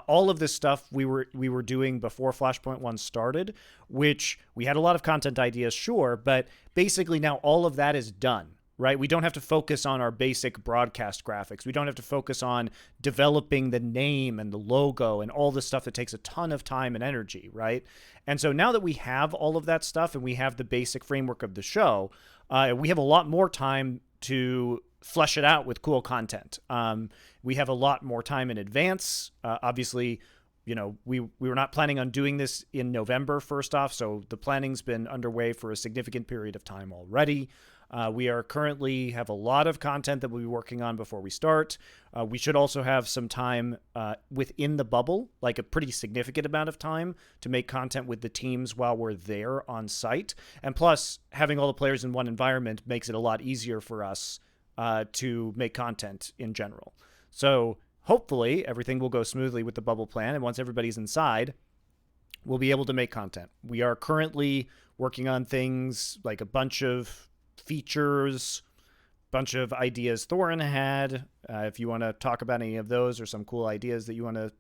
all of this stuff we were doing before Flashpoint 1 started, which we had a lot of content ideas, sure, but basically now all of that is done, right? We don't have to focus on our basic broadcast graphics. We don't have to focus on developing the name and the logo and all the stuff that takes a ton of time and energy, right? And so now that we have all of that stuff and we have the basic framework of the show, we have a lot more time to flesh it out with cool content. We have a lot more time in advance. Obviously, you know, we were not planning on doing this in November, first off, so the planning's been underway for a significant period of time already. We are currently have a lot of content that we'll be working on before we start. We should also have some time within the bubble, like a pretty significant amount of time to make content with the teams while we're there on site. And plus, having all the players in one environment makes it a lot easier for us to make content in general. So hopefully everything will go smoothly with the bubble plan, and once everybody's inside, we'll be able to make content. We are currently working on things like a bunch of features, bunch of ideas Thorin had. If you want to talk about any of those or some cool ideas that you want to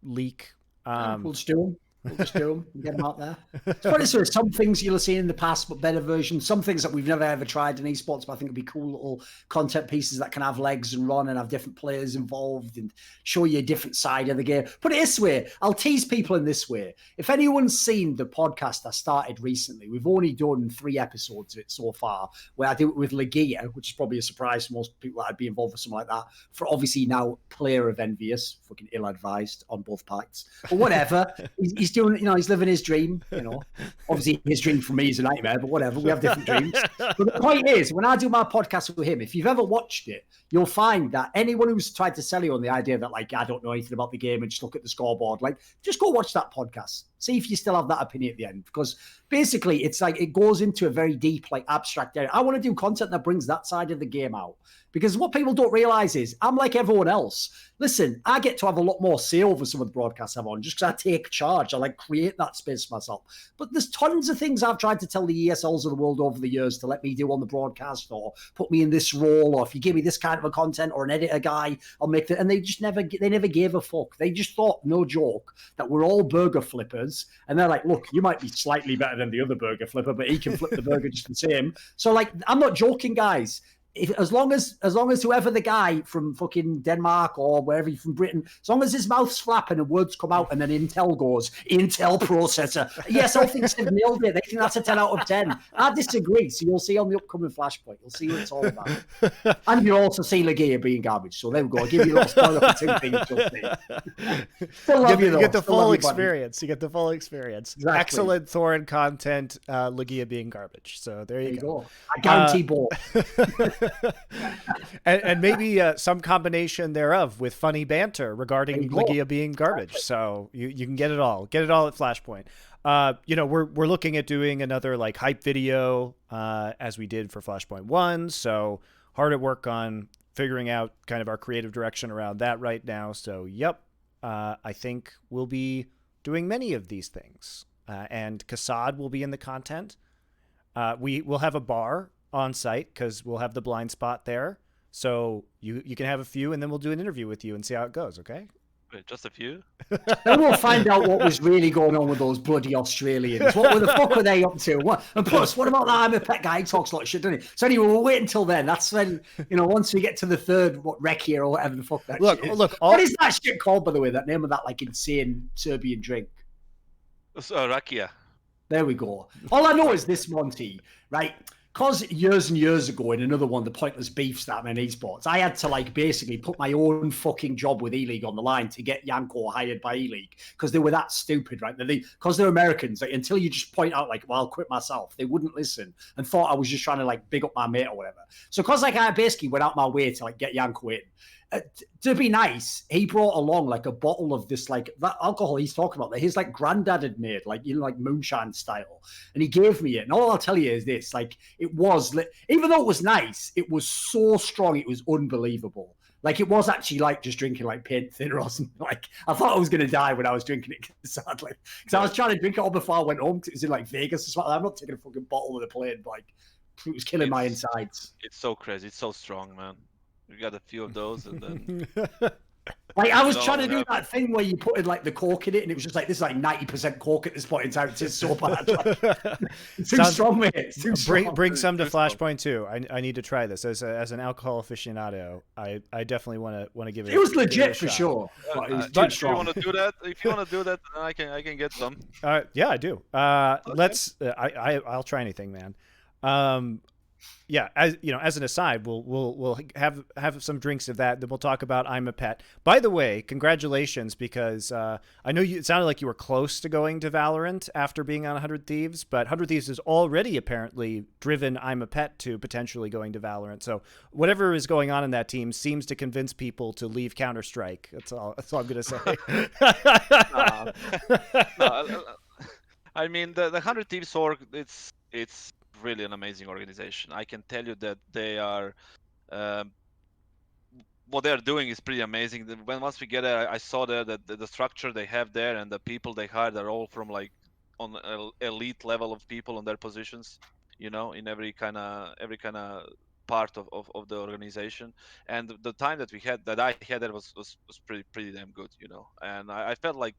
leak. We'll just do them. We'll just do them and get them out there. It's funny, so some things you'll have seen in the past, but better versions. Some things that we've never ever tried in esports, but I think it'd be cool little content pieces that can have legs and run and have different players involved and show you a different side of the game. Put it this way, I'll tease people in this way. If anyone's seen the podcast I started recently, we've only done 3 episodes of it so far, where I do it with Legia, which is probably a surprise to most people that I'd be involved with something like that. For obviously now player of Envious, fucking ill-advised on both parts. But whatever. He's doing, he's living his dream, Obviously, his dream for me is a nightmare, but whatever. We have different dreams. But the point is, when I do my podcast with him, if you've ever watched it, you'll find that anyone who's tried to sell you on the idea that, like, I don't know anything about the game and just look at the scoreboard, like, just go watch that podcast. See if you still have that opinion at the end. Because basically, it's like it goes into a very deep, like, abstract area. I want to do content that brings that side of the game out. Because what people don't realize is I'm like everyone else. Listen, I get to have a lot more say over some of the broadcasts I'm on just because I take charge. I like create that space for myself. But there's tons of things I've tried to tell the ESLs of the world over the years to let me do on the broadcast or put me in this role, or if you give me this kind of a content or an editor guy, I'll make that. And they just never gave a fuck. They just thought, no joke, that we're all burger flippers. And they're like, look, you might be slightly better than the other burger flipper, but he can flip the burger just the same. So, like, I'm not joking, guys. As long as whoever the guy from fucking Denmark or wherever he's from Britain, as long as his mouth's flapping and words come out and then Intel goes, Intel processor. Yes, all things have nailed it. They think that's a 10 out of 10. I disagree. So you'll see on the upcoming Flashpoint. You'll see what it's all about. And you'll also see Legia being garbage. So there we go. I'll give you a little spoiler for 2 things. You'll see. You get the full experience. You get the full experience. Exactly. Excellent Thorin content, Legia being garbage. So there you go. I guarantee ball. and maybe some combination thereof with funny banter regarding Legia being garbage. So you can get it all. Get it all at Flashpoint. We're looking at doing another like hype video as we did for Flashpoint 1. So hard at work on figuring out kind of our creative direction around that right now. So I think we'll be doing many of these things. And Kassad will be in the content. We will have a bar on site because we'll have the blind spot there. So you can have a few and then we'll do an interview with you and see how it goes, okay? Wait, just a few? Then we'll find out what was really going on with those bloody Australians. What the fuck were they up to? And plus, what about that I'm a pet guy? He talks a lot of shit, doesn't he? So anyway, we'll wait until then. That's when, once we get to the third rec here or whatever the fuck that shit is. What is that shit called, by the way? That name of that like insane Serbian drink? Rakia. There we go. All I know is this, Monty, right? Because years and years ago in another one of the pointless beefs that I'm in esports, I had to like basically put my own fucking job with E-League on the line to get Yanko hired by E-League because they were that stupid, right? Because they're Americans, like, until you just point out like, well, I'll quit myself, they wouldn't listen and thought I was just trying to like big up my mate or whatever. So because like I basically went out my way to like get Yanko in. To be nice, he brought along like a bottle of this like that alcohol he's talking about that his like granddad had made, like like moonshine style, and he gave me it. And all I'll tell you is this: like it was, even though it was nice, it was so strong, it was unbelievable. Like it was actually like just drinking like paint thinner or something. Like I thought I was gonna die when I was drinking it, sadly, because I was trying to drink it all before I went home. It was in like Vegas or something. I'm not taking a fucking bottle of the plane, but like it was killing my insides. It's so crazy. It's so strong, man. We got a few of those, and then like I was trying to do that thing where you put in like the cork in it, and it was just like this is like 90% cork at this point in time. It's just so bad. Like, it's too strong, mate. It's too strong. Bring some to Flashpoint too. I need to try this as an alcohol aficionado. I definitely want to give it. It was legit for sure. If you want to do that, then I can get some. Yeah, I do. Okay. I'll try anything, man. Yeah, as an aside, we'll have some drinks of that. Then we'll talk about I'm a Pet. By the way, congratulations, because I know it sounded like you were close to going to Valorant after being on 100 Thieves, but 100 Thieves has already apparently driven I'm a Pet to potentially going to Valorant. So whatever is going on in that team seems to convince people to leave Counter-Strike. That's all I'm gonna say. No, I mean the 100 Thieves org. It's really an amazing organization. I can tell you that they are what they are doing is pretty amazing. Once we get there, I saw there that the structure they have there and the people they hired are all from like on elite level of people on their positions, in every kind of part of the organization. And the time that I had there was pretty damn good, and I felt like,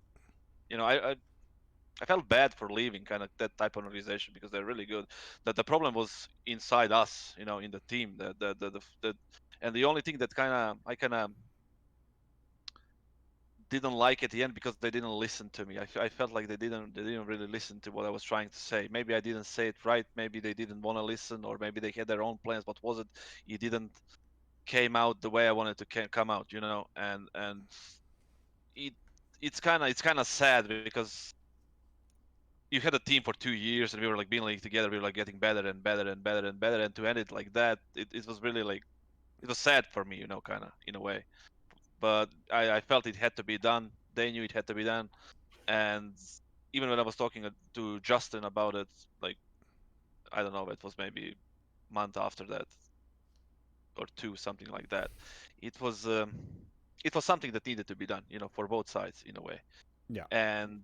I felt bad for leaving kind of that type of organization because they're really good. That the problem was inside us, you know, in the team. And the only thing that I kind of didn't like at the end because they didn't listen to me. I felt like they didn't really listen to what I was trying to say. Maybe I didn't say it right. Maybe they didn't want to listen, or maybe they had their own plans. But was it? It didn't came out the way I wanted to come out, you know. And it it's kind of sad because you had a team for 2 years and we were like being like together. We were like getting better and better and better and better. And to end it like that, it was really like it was sad for me, you know, kind of in a way. But I felt it had to be done. They knew it had to be done. And even when I was talking to Justin about it, like I don't know, it was maybe a month after that or two, something like that. It was something that needed to be done, you know, for both sides in a way. Yeah. And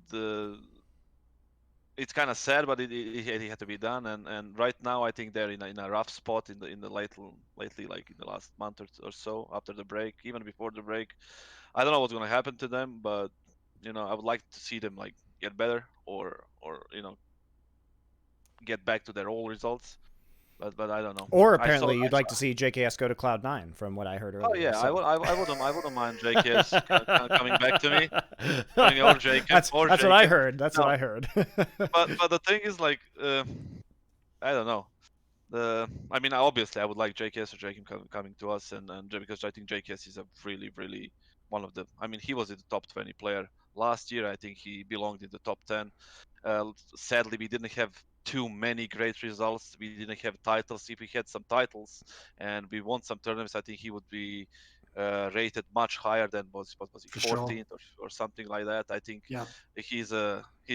it's kind of sad, but it had to be done. And right now, I think they're in a rough spot in the lately, like in the last month or so after the break, even before the break. I don't know what's gonna happen to them, but you know, I would like to see them like get better or you know get back to their old results. But I don't know. Or apparently you'd like to see JKS go to Cloud9, from what I heard earlier. Oh yeah, so. I wouldn't mind JKS coming back to me. Or JKS, that's or what JKS. I heard. That's No. what I heard. but the thing is, like, I don't know. I mean, obviously, I would like JKS or JKM coming to us, and because I think JKS is a really one of the. I mean, he was in the top 20 player last year. I think he belonged in the top 10. Sadly, we didn't have too many great results. We didn't have titles. If we had some titles and we won some tournaments, I think he would be rated much higher than was he, 14th or something like that. I think he's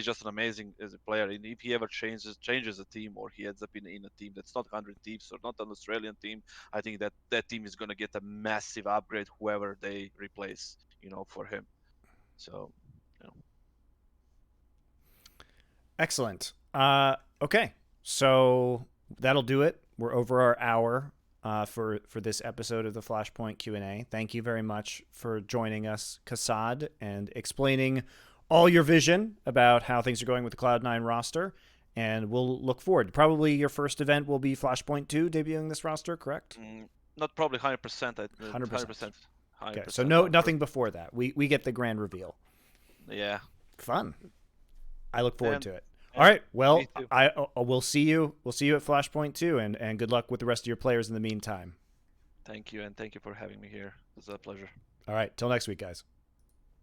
just an amazing as a player. And if he ever changes a team, or he ends up in a team that's not 100 Thieves or not an Australian team, I think that team is going to get a massive upgrade whoever they replace, you know, for him. So, you know. Excellent. Okay, so that'll do it. We're over our hour for this episode of the Flashpoint Q&A. Thank you very much for joining us, Kassad, and explaining all your vision about how things are going with the Cloud9 roster. And we'll look forward. Probably your first event will be Flashpoint 2 debuting this roster, correct? Not probably 100%. 100%. 100%. Okay, so nothing before that. We get the grand reveal. Yeah. Fun. I look forward to it. All right. Well, we'll see you. We'll see you at Flashpoint 2, and good luck with the rest of your players in the meantime. Thank you, and thank you for having me here. It was a pleasure. All right. Till next week, guys.